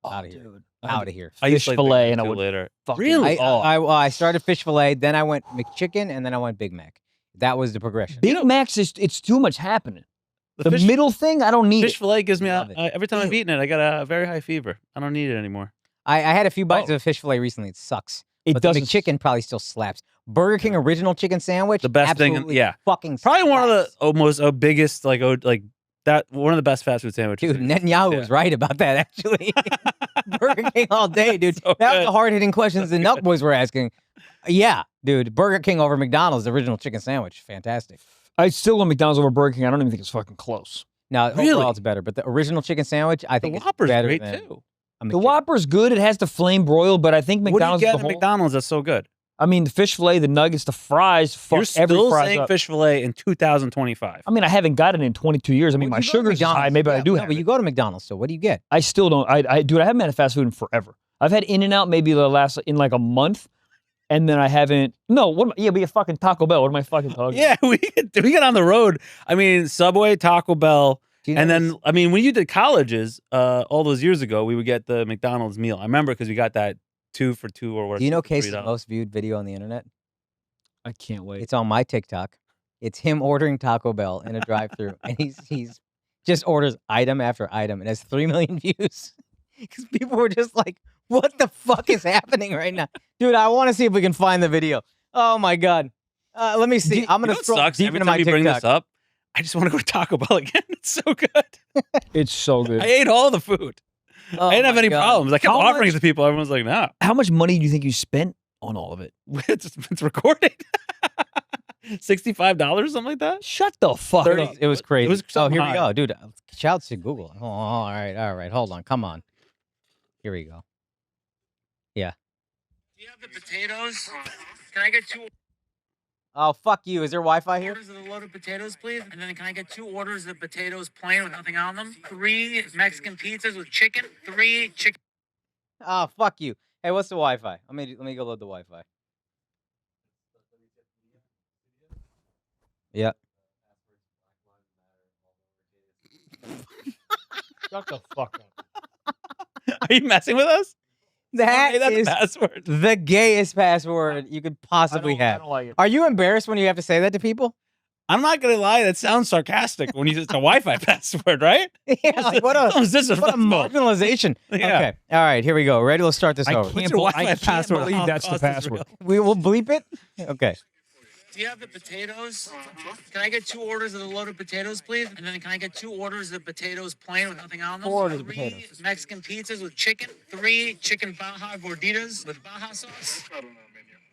Out of here. Out of here. I used fish fillet, and I would later. Really? I started fish fillet, then I went McChicken, and then I went Big Mac. That was the progression. Big Mac's it's too much happening. The middle thing, I don't need fish fillet gives me every time I've eaten it, I got a very high fever. I don't need it anymore. I had a few bites of fish fillet recently. It sucks. But the McChicken probably still slaps. Burger King original chicken sandwich. The best thing, fucking probably slaps. one of the biggest like that. One of the best fast food sandwiches. Dude, Netanyahu was right about that. Actually, Burger King all day, dude. So that was the hard hitting questions the Nut Boys were asking. Yeah, dude, Burger King over McDonald's, the original chicken sandwich, fantastic. I still go McDonald's over Burger King. I don't even think it's fucking close. No, overall it's better, but the original chicken sandwich, I think, the Whopper's better great than too. The Whopper's good. It has the flame broil, but I think McDonald's. What do you get at McDonald's that's so good? I mean, the fish fillet, the nuggets, the fries. You're still saying fish fillet in 2025. I mean, I haven't gotten it in 22 years. I mean, my sugar's high. Maybe I do have. But you go to McDonald's, so what do you get? I still don't. Dude, I haven't had fast food in forever. I've had In-N-Out maybe in like a month, and then I haven't. No, be a fucking Taco Bell. What am I fucking talking? Yeah, we get on the road. I mean, Subway, Taco Bell, and then I mean, when you did colleges, all those years ago, we would get the McDonald's meal. I remember because we got that 2 for $2 or whatever. Do you know Case's most viewed video on the internet? I can't wait. It's on my TikTok. It's him ordering Taco Bell in a drive-thru, and he's just orders item after item, and has 3 million views. Because people were just like, "What the fuck is happening right now, dude?" I want to see if we can find the video. Oh my god, let me see. I'm gonna scroll deep Every into time my you TikTok. bring this up, I just want to go to Taco Bell again. It's so good. It's so good. I ate all the food. Oh I didn't have my any God. problems. I kept How offering it much- to people. Everyone's like, "No, How much money do you think you spent on all of it? it's recorded." $65, something like that. Shut the fuck 30 up. It was crazy. It was oh, here high. we go, dude. Shouts to Google. Oh, all right. Hold on. Come on. Here we go. Yeah. Do you have the potatoes? Can I get 2 Oh, fuck you. Is there Wi-Fi here? orders of the loaded potatoes, please? And then can I get 2 orders of potatoes plain with nothing on them? 3 Mexican pizzas with chicken. 3 chicken. Oh, fuck you. Hey, what's the Wi-Fi? Let me go load the Wi-Fi. Yeah. Shut the fuck up. Are you messing with us? That Hey, that's is the password. the gayest password you could possibly have. I don't like it. Are you embarrassed when you have to say that to people? I'm not gonna lie. That sounds sarcastic when you it's a Wi-Fi password, right? Yeah, like what a How is this what a acceptable? marginalization. Yeah. Okay. All right, here we go. Ready? Let's start this I over. can't, your bel- Wi-Fi I can't password? believe How that's the cost is password. real? We will bleep it? Okay. Do you have the potatoes? Can I get 2 orders of the loaded potatoes, please? And then can I get 2 orders of potatoes plain with nothing on them? 4 orders of 3 potatoes. Mexican pizzas with chicken. 3 chicken Baja gorditas with Baja sauce.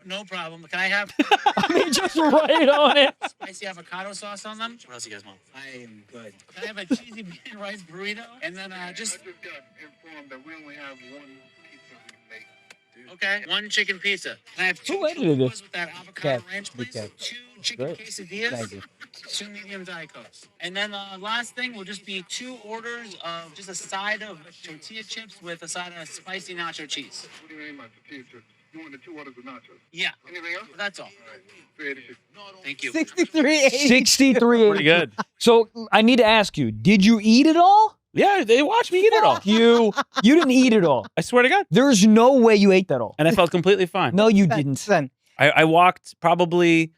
No problem. Can I have I mean, just right on it. spicy avocado sauce on them? What else you guys want? I am good. Can I have a cheesy bean and rice burrito? And then just I just got informed that we only have 1 pizza we make. okay, 1 chicken pizza. Can I have 2 Who edited churros this? with that avocado Kev, ranch, big please? Kev. 2 chicken Great. quesadillas. Thank you. 2 medium Diet Cokes. And then last thing will just be 2 orders of just a side of tortilla chips with a side of spicy nacho cheese. What do you mean by tortilla chips? You want the 2 orders of nachos? Yeah, Anything else? that's all. All right. 386. Thank you. 6380. 63. Pretty good. So I need to ask you, did you eat it all? Yeah, they watched me eat it all. You didn't eat it all. I swear to God. There's no way you ate that all. And I felt completely fine. No, you didn't. Son, I walked probably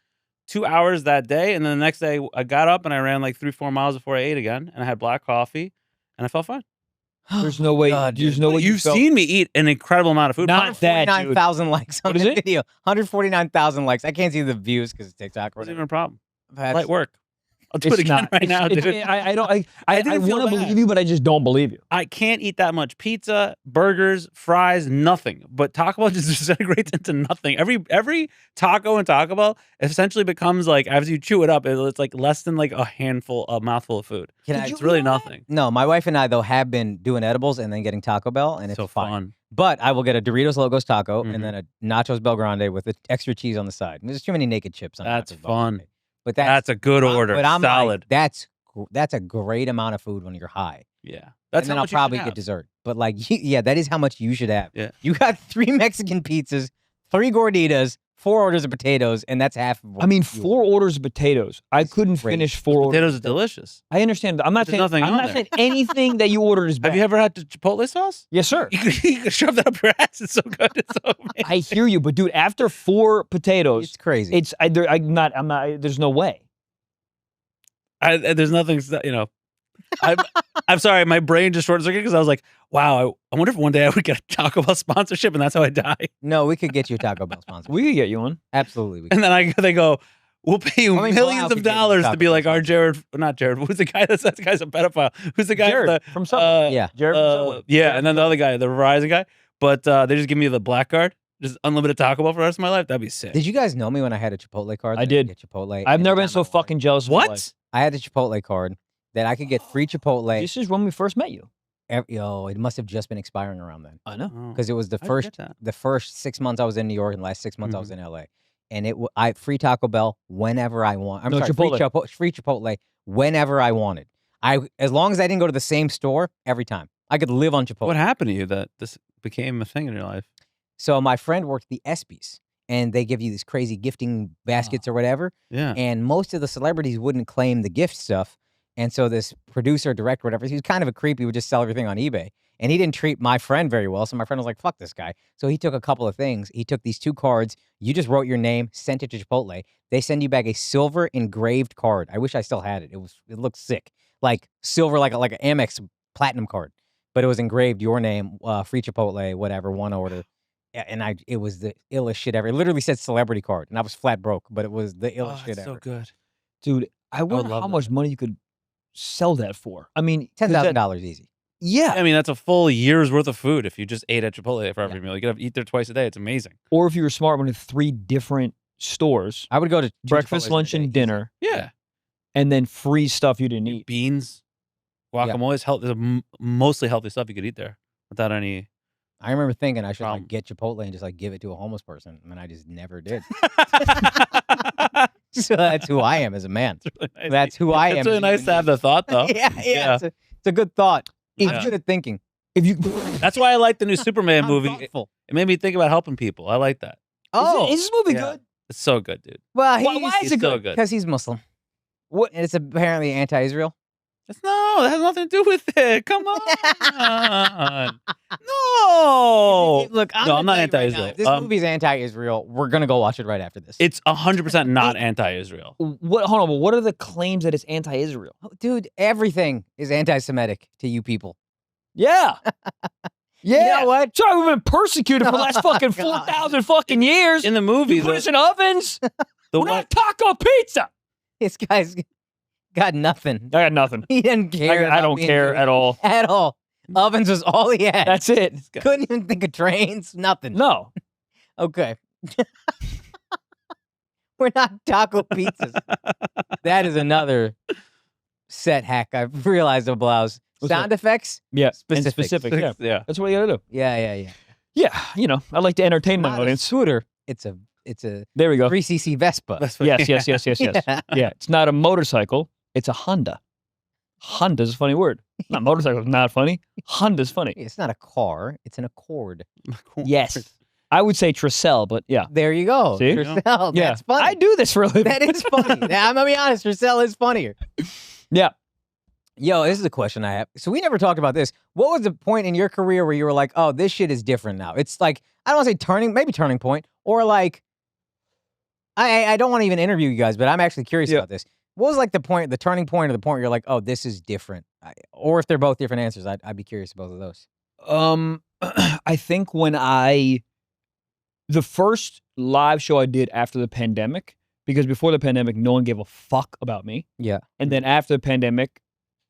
2 hours that day, and then the next day I got up and I ran like 3-4 miles before I ate again, and I had black coffee, and I felt fine. There's no way. God, there's dude. no way You've felt- seen me eat an incredible amount of food. Not that, dude. 149,000 likes on What is the it? video. 149,000 likes. I can't see the views because it's TikTok. Or Wasn't whatever. even a problem. That's- Light work. I'll do It's it again not. right It's- now, it's- dude. I don't. I didn't feel want to bad. believe you, but I just don't believe you. I can't eat that much pizza, burgers, fries, nothing. But Taco Bell just disintegrates into nothing. Every taco in Taco Bell essentially becomes like, as you chew it up, it's like less than like a mouthful of food. Can I- It's really nothing. No, my wife and I, though, have been doing edibles and then getting Taco Bell, and it's So fine. fun. But I will get a Doritos Logos taco Mhm. and then a Nachos Bel Grande with the extra cheese on the side. There's too many naked chips on That's Nachos Bel fun. Grande. But That's a good order. But I'm Solid. like, that's a great amount of food when you're high. Yeah. and That's then how I'll much you should probably have. get dessert. But like, yeah, that is how much you should have. Yeah. You got 3 Mexican pizzas, 3 gorditas, 4 orders of potatoes, and that's half of what I mean, you 4 orders of potatoes. I It's couldn't great. finish 4 orders. Potatoes are delicious. I understand. I'm not There's saying. nothing I'm on not there. saying anything that you ordered is bad. Have you ever had the Chipotle sauce? Yes, sir. You can shove that up your ass. It's so good. It's so amazing. I hear you, but dude, after 4 potatoes, It's crazy. it's I'm not. There's no way. There's nothing, I'm sorry, my brain just short circuited because I was like, wow, I wonder if one day I would get a Taco Bell sponsorship and that's how I die. No, we could get you a Taco Bell sponsor. We could get you one. Absolutely. We could. And then they go, we'll pay you I mean, millions Blau of could get you dollars to Taco be Bell like our sponsor. not Jared. Who's the guy that guy's a pedophile? Who's the guy Jared from from Subway. Yeah. Jared from Subway. yeah, and then the other guy, the Verizon guy. But they just give me the black card, just unlimited Taco Bell for the rest of my life. That'd be sick. Did you guys know me when I had a Chipotle card? I that did. Get Chipotle. I've never been anytime so I wanted? fucking jealous. of my life. What? I had a Chipotle card that I could get free Chipotle. This is when we first met you. It must have just been expiring around then I know. Oh, because it was the I first forget that. the first 6 months I was in New York and the last 6 months I was Mhm. in LA, and I free Taco Bell whenever I want. I'm No, sorry, Chipotle. free Chipotle whenever I wanted. As long as I didn't go to the same store every time, I could live on Chipotle. What happened to you that this became a thing in your life? So my friend worked at the ESPYs, and they give you these crazy gifting baskets or whatever. Yeah. And most of the celebrities wouldn't claim the gift stuff. And so this producer, director, whatever, he was kind of a creep. He would just sell everything on eBay. And he didn't treat my friend very well. So my friend was like, fuck this guy. So he took a couple of things. He took these 2 cards. You just wrote your name, sent it to Chipotle. They send you back a silver engraved card. I wish I still had it. It looked sick. Like silver, like an Amex platinum card. But it was engraved, your name, free Chipotle, whatever, 1 order. Yeah, and it was the illest shit ever. It literally said celebrity card. And I was flat broke, but it was the illest shit It's ever. so good. Dude, I wonder love how that. much money you could sell that for. I mean, 'cause $10,000 easy. Yeah. I mean, that's a full year's worth of food if you just ate at Chipotle for every meal. You could eat there twice a day. It's amazing. Or if you were smart, went to 3 different stores, I would go to 2 breakfast, Chipotles in a lunch, day, and easy. dinner, Yeah. and then free stuff you didn't eat. Beans, guacamole is healthy. There's mostly healthy stuff you could eat there without any. I remember thinking I should Problem. like get Chipotle and just like give it to a homeless person, and then I just never did. So that's who I am as a man. Really nice. That's who I am. It's really as a nice human to have the thought, though. being. Yeah. Yeah. It's a good thought. I'm Yeah. good at thinking. If you That's why I like the new Superman I'm movie. It thoughtful. made me think about helping people. I like that. Oh, is this movie Yeah. good? It's so good, dude. well, Why is It's it so good? good. because he's Muslim. What? And it's apparently anti-Israel. That has nothing to do with it. Come on. No. Look, No, gonna I'm not tell you right now, anti-Israel. if this movie's anti-Israel. We're gonna go watch it right after this. It's 100% not anti-Israel. What? Hold on. But what are the claims that it's anti-Israel? Oh, dude, everything is anti-Semitic to you people. Yeah. Yeah. You know what? Sorry, we've been persecuted for the last fucking God. 4,000 fucking years. In the movie, You put us in ovens. the We're one, not taco pizza. This guy's got nothing. I got nothing. He didn't care. I about don't being care Jewish at all. at all. Ovens was all he had. That's it. Couldn't even think of trains. Nothing. No. Okay. We're not taco pizzas. That is another set hack I've realized of Blouse. What's Sound that? effects? Yeah. Specifics. And specifics. Yeah. yeah. That's what you gotta do. Yeah. Yeah. You know, I like to entertain my Not a audience. scooter. It's a There we go. 3cc Vespa. That's what- Yes. Yeah. Yeah. It's not a motorcycle. It's a Honda. Honda's a funny word. Not motorcycle's not funny. Honda's funny. It's not a car. It's an Accord. Yes. I would say Tricell, but yeah. There you go. See? Tricell. Yeah. That's funny. I do this for a living. That is funny. Now, I'm gonna be honest. Tricell is funnier. Yeah. Yo, this is a question I have. So we never talked about this. What was the point in your career where you were like, "Oh, this shit is different now"? It's like I don't want to say turning point, or like I don't want to even interview you guys, but I'm actually curious Yeah. about this. What was like the turning point, or the point where you're like, "Oh, this is different," or if they're both different answers, I'd be curious about both of those. I think when the first live show I did after the pandemic, because before the pandemic, no one gave a fuck about me. Yeah. And then after the pandemic,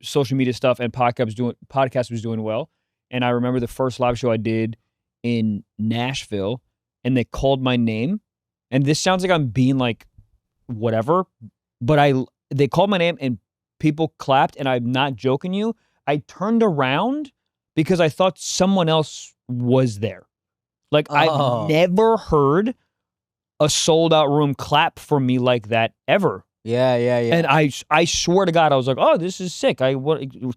social media stuff and podcast was doing well. And I remember the first live show I did in Nashville, and they called my name. And this sounds like I'm being like whatever, but they called my name and people clapped, and I'm not joking you. I turned around because I thought someone else was there. Like Oh. I've never heard a sold out room clap for me like that ever. Yeah. And I swear to God, I was like, oh, this is sick.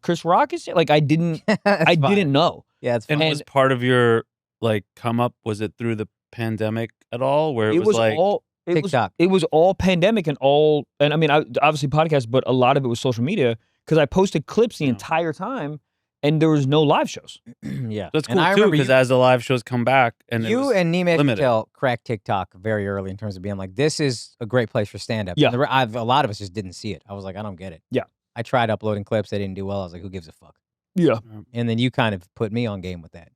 Chris Rock is sick. Like I didn't didn't know. Yeah, it's And fine. was part of your like come up? Was it through the pandemic at all? Where it was like all TikTok. It was all pandemic and I mean, obviously podcasts, but a lot of it was social media because I posted clips the Yeah. entire time, and there was no live shows. Yeah, that's And cool I too remember because you- as the live shows come back and it You was and Nima limited. Patel cracked TikTok very early in terms of being like, this is a great place for stand-up. Yeah. And a lot of us just didn't see it. I was like, I don't get it. Yeah. I tried uploading clips. They didn't do well. I was like, who gives a fuck? Yeah. And then you kind of put me on game with that.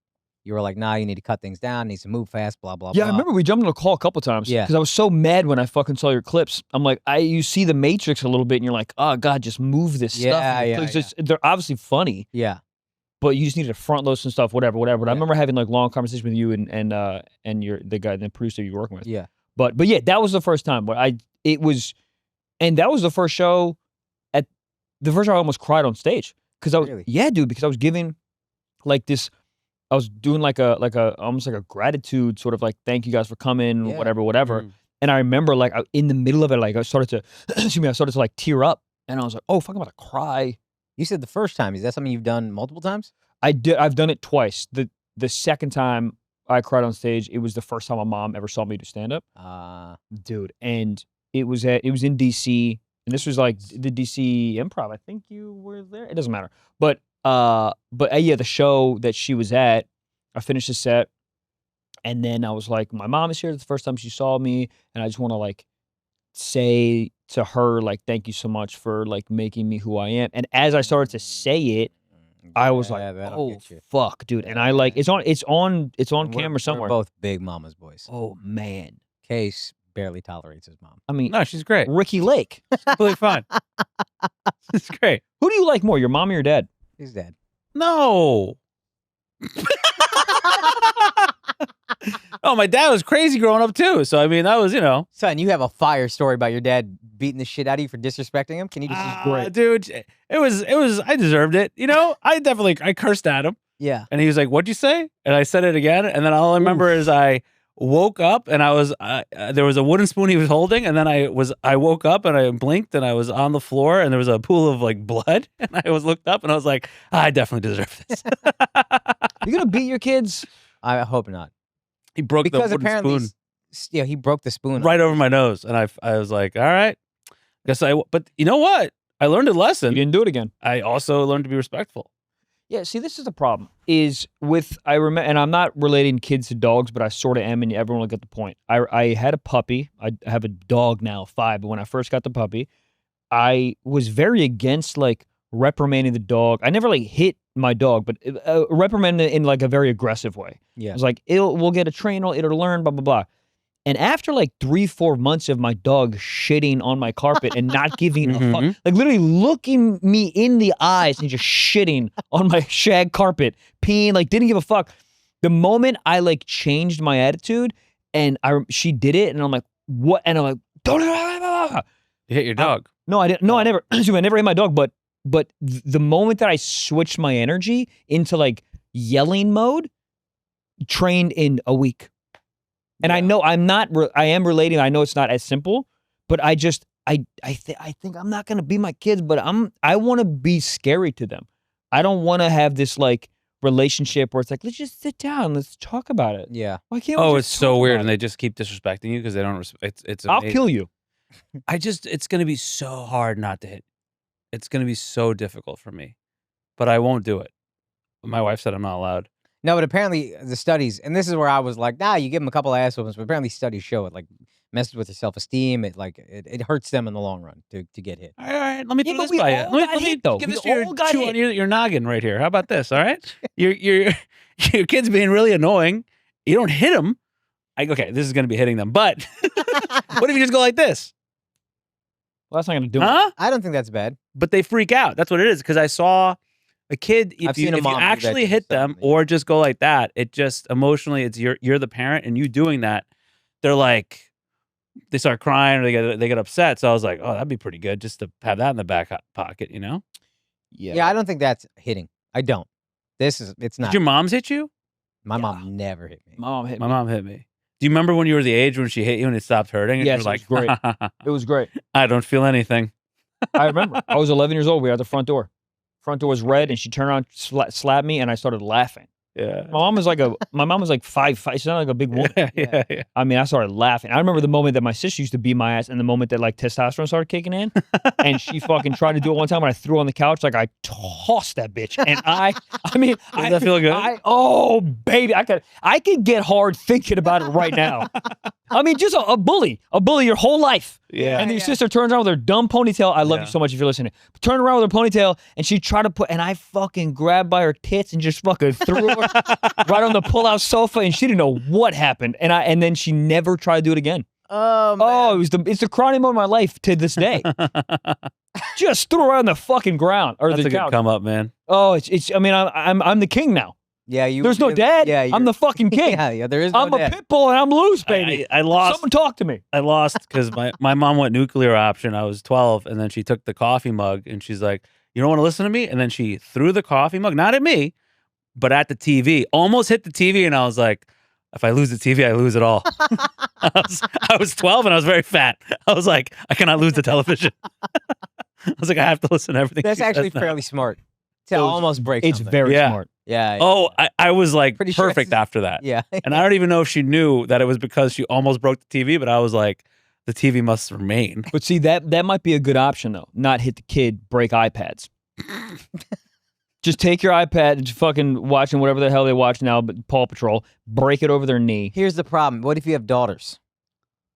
You were like, nah, you need to cut things down. Needs to move fast, blah, blah, Yeah, blah. I remember we jumped on a call a couple times. Yeah. Because I was so mad when I fucking saw your clips. I'm like, you see the Matrix a little bit, and you're like, oh God, just move this stuff. Yeah, yeah, Because they're obviously funny, Yeah. but you just need to front load some stuff, whatever. But I remember having like long conversations with you and the producer you were working with. Yeah. But yeah, that was the first time where that was the first show I almost cried on stage because Really? dude, because I was giving like this. I was doing like a almost like a gratitude sort of like thank you guys for coming, Yeah. whatever. Mm. And I remember like in the middle of it, like I started to like tear up, and I was like, oh fuck, I'm about to cry. You said the first time. Is that something you've done multiple times? I've done it twice. The second time I cried on stage. It was the first time my mom ever saw me do stand up, dude. And it was in DC, and this was like the DC Improv. I think you were there. It doesn't matter. But yeah, the show that she was at, I finished the set, and then I was like, my mom is here. It's the first time she saw me, and I just want to like say to her like, thank you so much for like making me who I am. And as I started to say it, I was like, oh fuck, dude. And I like it's on camera somewhere. We're both big mama's boys. Oh man. Case barely tolerates his mom. I mean, No, she's great. Ricky Lake. Completely fine. It's great. Who do you like more, your mom or your dad? He's dead. No. Oh, my dad was crazy growing up too. So I mean, that was, Son, you have a fire story about your dad beating the shit out of you for disrespecting him? Can you just dude, it was I deserved it. I cursed at him. Yeah. And he was like, "What'd you say?" And I said it again, and then all I remember is I woke up and I was there was a wooden spoon he was holding, and then I woke up and I blinked and I was on the floor and there was a pool of like blood, and I looked up and I was like, I definitely deserve this. You gonna beat your kids? I hope not. He broke Because the wooden apparently, spoon he broke the spoon. right over my nose, and I was like, all right, but you know what? I learned a lesson. You didn't do it again. I also learned to be respectful. Yeah, see, this is the problem. I remember, and I'm not relating kids to dogs, but I sort of am, and everyone will get the point. I had a puppy. I have a dog now, 5. But when I first got the puppy, I was very against like reprimanding the dog. I never like hit my dog, but reprimanded in like a very aggressive way. Yeah. I was like, we'll get a train, it'll learn, blah blah blah. And after like 3-4 months of my dog shitting on my carpet and not giving a fuck, like literally looking me in the eyes and just shitting on my shag carpet, peeing, like didn't give a fuck. The moment I like changed my attitude and she did it, and I'm like, what? And I'm like, don't. You hit your dog. No, I didn't. No, I never. I never hit my dog. But the moment that I switched my energy into like yelling mode, trained in a week. And I know I am relating. I know it's not as simple, but I think I'm not gonna be my kids, but I want to be scary to them. I don't want to have this like relationship where it's like, let's just sit down, let's talk about it. Yeah. Why can't we Oh, just it's so talk weird, about and it? they just keep disrespecting you because they don't. It's. I'll amazing. kill you. It's gonna be so hard not to hit. It's gonna be so difficult for me, but I won't do it. My wife said I'm not allowed. No, but apparently the studies, and this is where I was like, nah, you give them a couple of ass whoopings, but apparently studies show it like messes with their self-esteem. It hurts them in the long run to get hit. All right, let me Yeah, put but this we by you. all Let got me hit, though. give We this to all got chew hit. on your noggin right here. How about this? All right, your kid's being really annoying. You don't hit them. Okay, this is gonna be hitting them, but what if you just go like this? Well, that's not gonna do it. Huh? I don't think that's bad. But they freak out. That's what it is. Because I saw a kid. I've If seen a you mom do that actually to hit their them son, or just go like that, it just emotionally, it's you're the parent, and you doing that, they're like, they start crying or they get upset. So I was like, oh, that'd be pretty good just to have that in the back pocket, Yeah, I don't think that's hitting. I don't. It's not. Did your moms hit you? My mom never hit me. My mom hit My me. mom hit me. Do you remember when you were the age when she hit you and it stopped hurting? And Yes, you were like, it was great. It was great. I don't feel anything. I remember. I was 11 years old. We were at the front door. Front door was red, and she turned around, slapped me, and I started laughing. Yeah. My mom was like 5'5". She's not like a big woman. Yeah. I mean, I started laughing. I remember the moment that my sister used to beat my ass, and the moment that like testosterone started kicking in, and she fucking tried to do it one time, and I threw her on the couch, like I tossed that bitch, and I mean, Does that feel good? Oh baby, I could get hard thinking about it right now. I mean, just a bully your whole life. Yeah. And your sister turns around with her dumb ponytail. I love Yeah. you so much if you're listening. But turned around with her ponytail, and she tried to and I fucking grabbed by her tits and just fucking threw her right on the pull-out sofa, and she didn't know what happened. And then she never tried to do it again. Oh, man. Oh, it's the crying moment of my life to this day. Just threw her on the fucking ground or That's the a good couch. come up, man. Oh, it's. I mean, I'm the king now. Yeah, There's no dad. Yeah, I'm the fucking king. Yeah, there is no I'm a dad. pit bull and I'm loose, baby. I lost. Someone talk to me. I lost because my mom went nuclear option. I was 12, and then she took the coffee mug, and she's like, "You don't want to listen to me?" And then she threw the coffee mug, not at me, but at the TV. Almost hit the TV, and I was like, "If I lose the TV, I lose it all." I was 12, and I was very fat. I was like, "I cannot lose the television." I was like, "I have to listen to everything." That's she actually says now. fairly smart to almost break It's something. very Yeah. smart. Yeah. Oh, I was like Pretty sure perfect it's- after that. Yeah. And I don't even know if she knew that it was because she almost broke the TV, but I was like, the TV must remain. But see, that might be a good option though. Not hit the kid, break iPads. Just take your iPad and fucking watching whatever the hell they watch now, but Paw Patrol, break it over their knee. Here's the problem. What if you have daughters?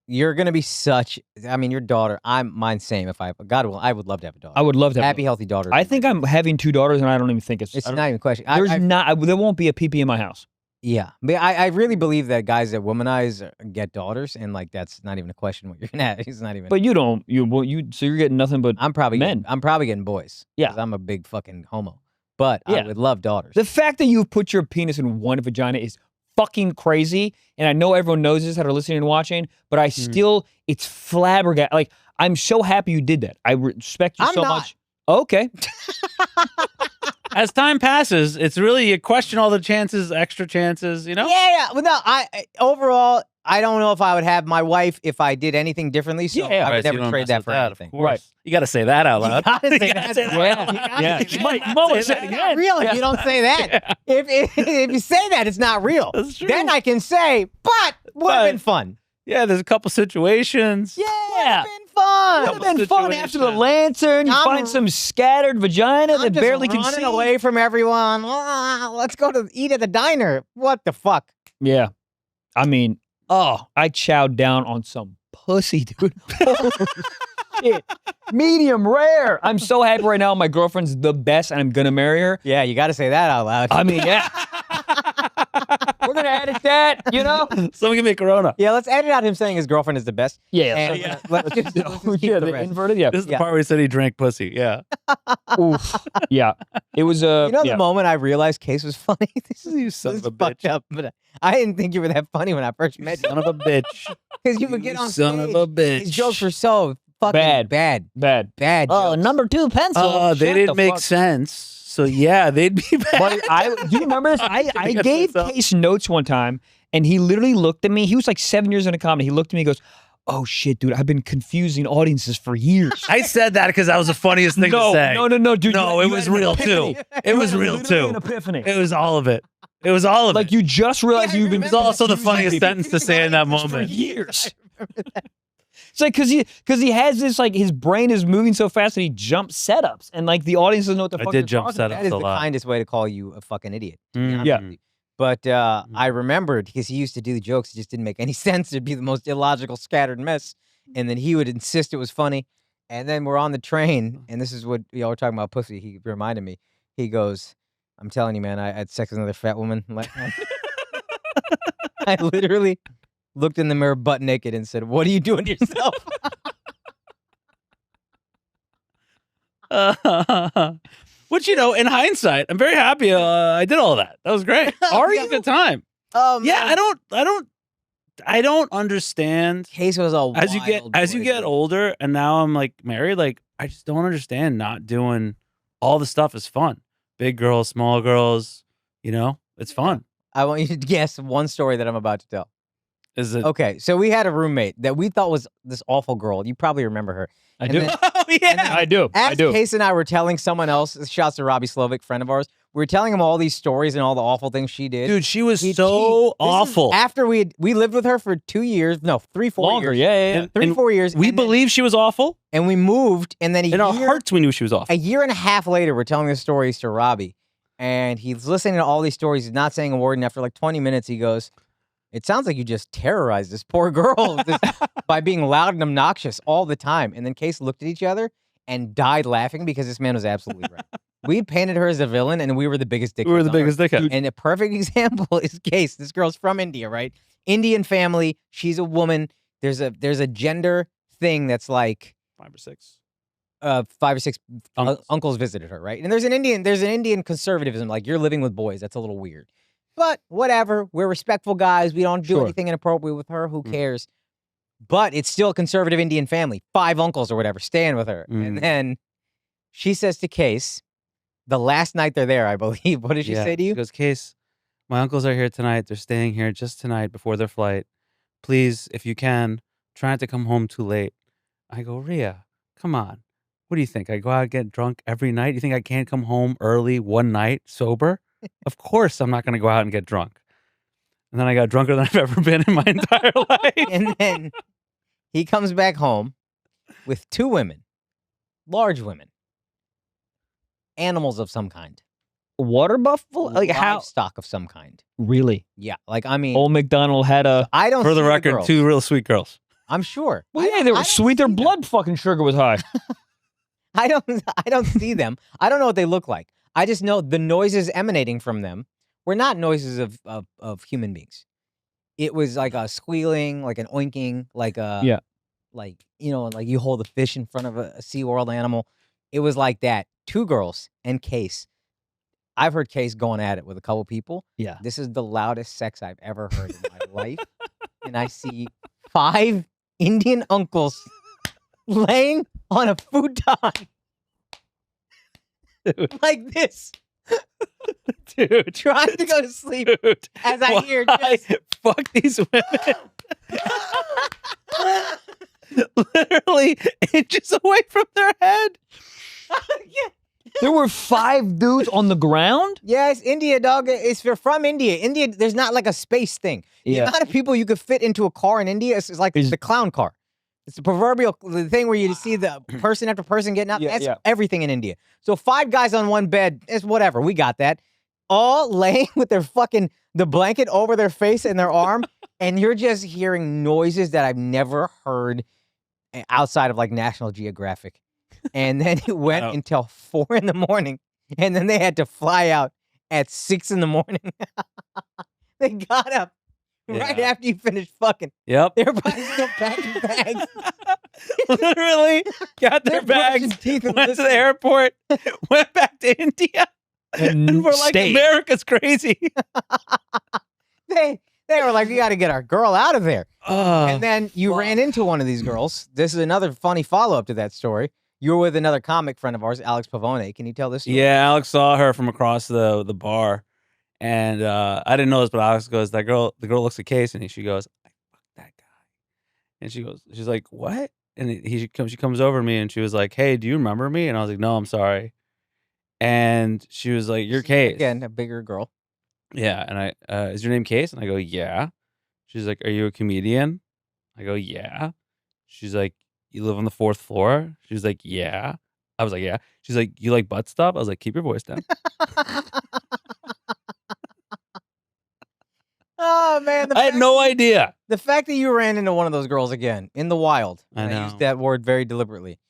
You're gonna be such. I mean, your daughter. Mine's same. If God will, I would love to have a daughter. I would love to have Happy, healthy daughter. I think I'm having 2 daughters, and I don't even think it's. It's I don't- not even a question. there won't be a pee in my house. Yeah, but I really believe that guys that womanize get daughters, and like that's not even a question. What you're gonna have. It's not even. But you don't. So you're getting nothing but I'm probably men. I'm probably getting boys. Yeah. 'cause I'm a big fucking homo. But I Yeah. would love daughters. The fact that you put your penis in one vagina is fucking crazy. And I know everyone knows this that are listening and watching, but I still, it's flabbergasted. Like, I'm so happy you did that. I respect you I'm so not. much. Okay. As time passes, it's really you question all the chances, extra chances, you know? Yeah. Well, no. Overall, I don't know if I would have my wife if I did anything differently. So Yeah, I Right, would so you never don't trade mess that with for that, anything. Of course. Right. You got to say that out loud. You gotta say gotta that. say that. Yeah. Yeah. It's You might say it not again. real if you don't say that. If you say that, it's not real. That's true. Then I can say, but would have been fun. Yeah, there's a couple situations. Yeah, Yeah. would have been fun. It would have been fun after the Situation. lantern. You I'm- find some scattered vagina I'm that just barely can running see. away from everyone. Let's go to eat at the diner. What the fuck? Yeah. I mean, I chowed down on some pussy, dude. Holy shit. Medium rare. I'm so happy right now. My girlfriend's the best, and I'm gonna marry her. Yeah, you got to say that out loud. I mean, yeah. We're gonna edit that, you know? Someone give me a Corona. Yeah, let's edit out him saying his girlfriend is the best. Yeah. And Yeah. let's just keep Yeah, the the rest. inverted. Yeah. This is the Yeah. part where he said he drank pussy. Yeah. Oof. Yeah. It was You know yeah. the moment I realized Case was funny? This You son of a fucked bitch. up, but I didn't think you were that funny when I first met you. Son of a bitch. Because you would get on Son stage. of a bitch. His jokes were so fucking Bad. bad. Bad. jokes. number 2 pencil. They Shut didn't the make fuck- sense. So yeah, they'd be bad. But do you remember this? I I gave myself. Case notes one time, and he literally looked at me. He was like 7 years into comedy. He looked at me and goes, "Oh shit, dude, I've been confusing audiences for years." I said that because that was the funniest thing no, to say. no, dude. No, you it was had an real epiphany. too. It was You had real literally too. An epiphany. It was all of it. It was all of Like it. you just realized you've been. It's also the confusing funniest people sentence to say in that for moment. years. It's like because he has this like his brain is moving so fast that he jumps setups and like the audience doesn't know what the I fuck did they're jump talking about. setups That is a the lot. kindest way to call you a fucking idiot. to be Mm. honest Yeah. with you. But I remembered because he used to do the jokes. It just didn't make any sense. It'd be the most illogical, scattered mess. And then he would insist it was funny. And then we're on the train, and this is what y'all were talking about pussy. He reminded me. He goes, "I'm telling you, man, I had sex with another fat woman last night." I literally looked in the mirror butt naked and said, "What are you doing to yourself?" Which, you know, in hindsight, I'm very happy I did all that. That was great. Are It was a good time. Yeah, man. I don't understand Case was a as you get wild boy. older, and now I'm like married, like I just don't understand not doing all the stuff is fun. Big girls, small girls, you know, it's fun. I want you to guess one story that I'm about to tell. Is it? Okay, so we had a roommate that we thought was this awful girl. You probably remember her. I And do. then- Oh yeah. I do. I As do. Case and I were telling someone else, shouts to Robbie Slovic, friend of ours, we were telling him all these stories and all the awful things she did. Dude, she was This is awful. after we lived with her for 2 years, no, 3-4 Longer. years. Yeah. And- 3-4 years. We and then- believe she was awful. and we moved, and then In our hearts, we knew she was awful. a year and a half later, we're telling the stories to Robbie, and he's listening to all these stories. He's not saying a word, and after like 20 minutes, he goes, "It sounds like you just terrorized this poor girl by being loud and obnoxious all the time." And then Case looked at each other and died laughing because this man was absolutely right. We painted her as a villain, and we were the biggest dickheads. We were the on earth. biggest dickhead. And a perfect example is Case. This girl's from India, right? Indian family. She's a woman. There's a gender thing that's like 5 or 6. 5 or 6 Uncles. uncles visited her, right? And there's an Indian conservatism, like you're living with boys. That's a little weird. But whatever. We're respectful guys. We don't do Sure. anything inappropriate with her. Who Mm. cares? But it's still a conservative Indian family. 5 uncles or whatever staying with her. Mm. And then she says to Case, the last night they're there, I believe. What did she say to She you? goes, Case, my uncles are here tonight. They're staying here just tonight before their flight. Please, if you can, try not to come home too late. I go, Rhea, come on. what do you think? I go out and get drunk every night? You think I can't come home early one night sober? Of course I'm not going to go out and get drunk. And then I got drunker than I've ever been in my entire life. And then he comes back home with 2 women, large women, animals of some kind. Water buffalo? Like how? Livestock of some kind. Really? Yeah, like I mean, Old McDonald had a. I don't. For the see record, girls. 2 real sweet girls. I'm sure. Well, yeah, they were sweet. Their blood fucking sugar was high. I don't see them. I don't know what they look like. I just know the noises emanating from them were not noises of human beings. It was like a squealing, like an oinking, like a like like you hold a fish in front of a SeaWorld animal. It was like that. 2 girls and Case. I've heard Case going at it with a couple people. Yeah. This is the loudest sex I've ever heard in my life. And I see 5 Indian uncles laying on a futon like this. Dude. Trying to go to sleep Dude. as I hear just... Fuck these women. Literally inches away from their head. Yeah. There were 5 dudes on the ground? Yes, India, dog. If you're from India, there's not like a space thing. The amount of people you could fit into a car in India is like the clown car. It's the proverbial thing where you see the person after person getting out. That's everything in India. So 5 guys on one bed, it's whatever. We got that. All laying with their the blanket over their face and their arm. And you're just hearing noises that I've never heard outside of like National Geographic. And then it went until 4 a.m. And then they had to fly out at 6 a.m. They got up right after you finished fucking. Yep. They were probably still packing bags. Literally got their bags, went to the airport, went back to India, and we're like, America's crazy. They were like, we got to get our girl out of there. And then you ran into one of these girls. This is another funny follow-up to that story. You were with another comic friend of ours, Alex Pavone. Can you tell this story? Yeah, Alex saw her from across the bar. And I didn't know this, but Alex goes, the girl looks at Case, and she goes, I fucked that guy. And she's like, what? And she comes over to me, and she was like, hey, do you remember me? And I was like, no, I'm sorry. And she was like, you're Case. Again, a bigger girl. Yeah, and is your name Case? And I go, yeah. She's like, are you a comedian? I go, yeah. She's like, you live on the 4th floor? She was like, yeah. I was like, yeah. She's like, you like butt stuff? I was like, keep your voice down. Oh, man. I had no idea. The fact that you ran into one of those girls again in the wild, I know. I used that word very deliberately,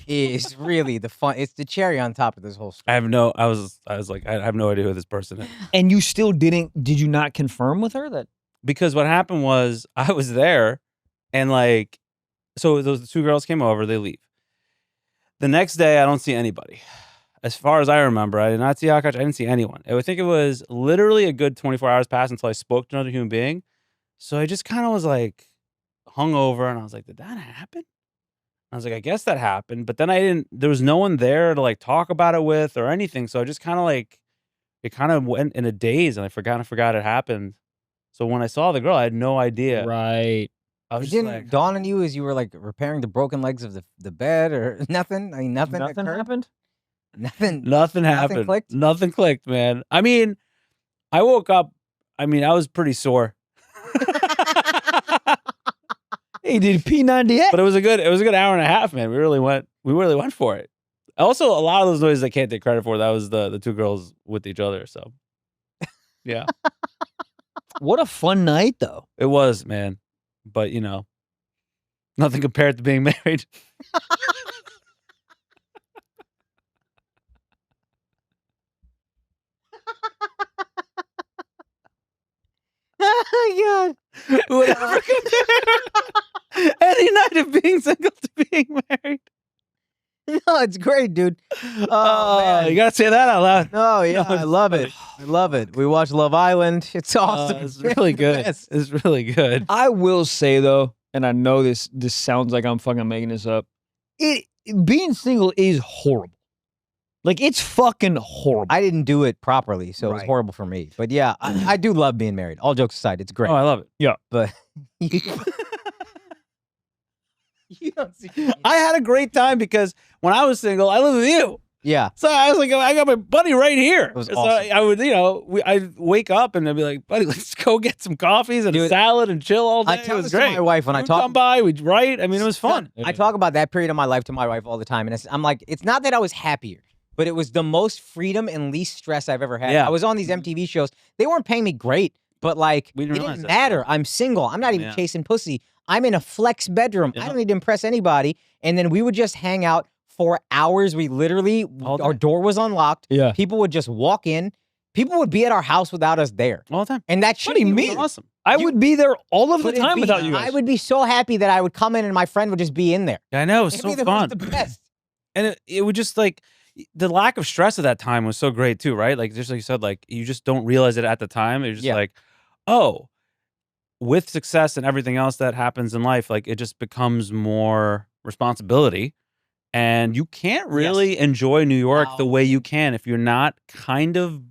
is really the fun. It's the cherry on top of this whole story. I was like, I have no idea who this person is. And you still did you not confirm with her that? Because what happened was I was there, and like, so those 2 girls came over, they leave. The next day, I don't see anybody. As far as I remember, I did not see Akaash. I didn't see anyone. I would think it was literally a good 24 hours passed until I spoke to another human being. So I just kind of was like hungover, and I was like, did that happen? I was like, I guess that happened. But then there was no one there to like talk about it with or anything. So I just kind of like, it kind of went in a daze, and I forgot it happened. So when I saw the girl, I had no idea. Right. I was It just didn't like, dawn on you as you were like repairing the broken legs of the bed or nothing? I mean, nothing occurred? Happened? Nothing happened. Clicked? Nothing clicked, man. I mean, I woke up. I mean, I was pretty sore. Hey, did P98? But it was a good hour and a half, man. We really went for it. Also, a lot of those noises I can't take credit for. That was the 2 girls with each other. So, yeah. What a fun night, though. It was, man. But, nothing compared to being married. Oh, God. Whatever compare any night of being single to being married. No, it's great, dude. Oh, man. You gotta say that out loud. Oh, yeah. No, I love it. I love it. We watch Love Island. It's awesome. It's really good. Yes. It's really good. I will say, though, and I know this sounds like I'm fucking making this up, being single is horrible. Like, it's fucking horrible. I didn't do it properly, so it was Right. horrible for me. But yeah, I do love being married. All jokes aside, it's great. Oh, I love it. But You don't see. I had a great time because when I was single, I lived with you. Yeah. So I was like, I got my buddy right here. It was so awesome. I would, I'd wake up and I'd be like, buddy, let's go get some coffees and a Dude, salad and chill all day. I It tell was this to great. my wife when I We'd talk. come by, we'd write. I mean, it was fun. I talk about that period of my life to my wife all the time, and I'm like, it's not that I was happier, but it was the most freedom and least stress I've ever had. Yeah. I was on these MTV shows. They weren't paying me great, but like, We it didn't realize didn't that. matter. I'm single. I'm not even Yeah. chasing pussy. I'm in a flex bedroom. I Yeah. don't need to impress anybody. And then we would just hang out for hours. We literally, All our day. door was unlocked. Yeah. People would just walk in. People would be at our house without us there. All the time. And that What do you shouldn't be mean? weird. Awesome. I would be there all of the But it'd time be- without you guys. I would be so happy that I would come in and my friend would just be in there. Yeah, I know. It was It'd so be the, fun. the best. And it would just like, the lack of stress at that time was so great too, right? Like, just like you said, like, you just don't realize it at the time. It's just Yeah. like, oh, with success and everything else that happens in life, like, it just becomes more responsibility. And you can't really enjoy New York the No. way you can if you're not kind of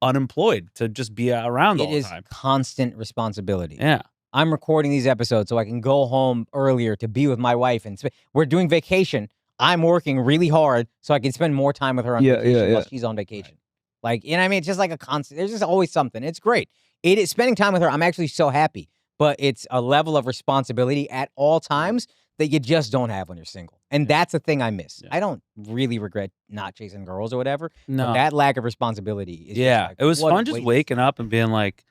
unemployed to just be around It all the is time. constant responsibility. Yeah. I'm recording these episodes so I can go home earlier to be with my wife. And we're doing vacation. I'm working really hard so I can spend more time with her on Yeah, vacation yeah, while yeah. she's on vacation. Like, you know what I mean? It's just like a constant, there's just always something. It's great. It is spending time with her. I'm actually so happy, but it's a level of responsibility at all times that you just don't have when you're single. And that's the thing I miss. Yeah. I don't really regret not chasing girls or whatever. No. But that lack of responsibility is just Yeah. like, It was what a fun just waste. waking up and being like,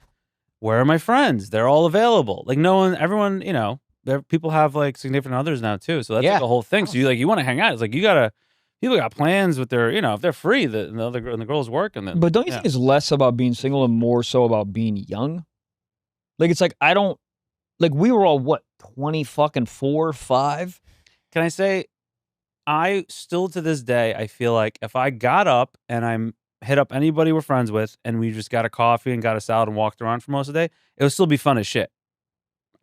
where are my friends? They're all available. Like, everyone, people have like significant others now too. So that's Yeah. like a whole thing. So you want to hang out. It's like, people got plans with their, if they're free, and the girls work. And then, But don't you yeah. think it's less about being single and more so about being young? Like, it's like, I don't, like, we were all, what, 20 fucking 4, 5? Can I say, I still to this day, I feel like if I got up and I'm hit up anybody we're friends with and we just got a coffee and got a salad and walked around for most of the day, it would still be fun as shit.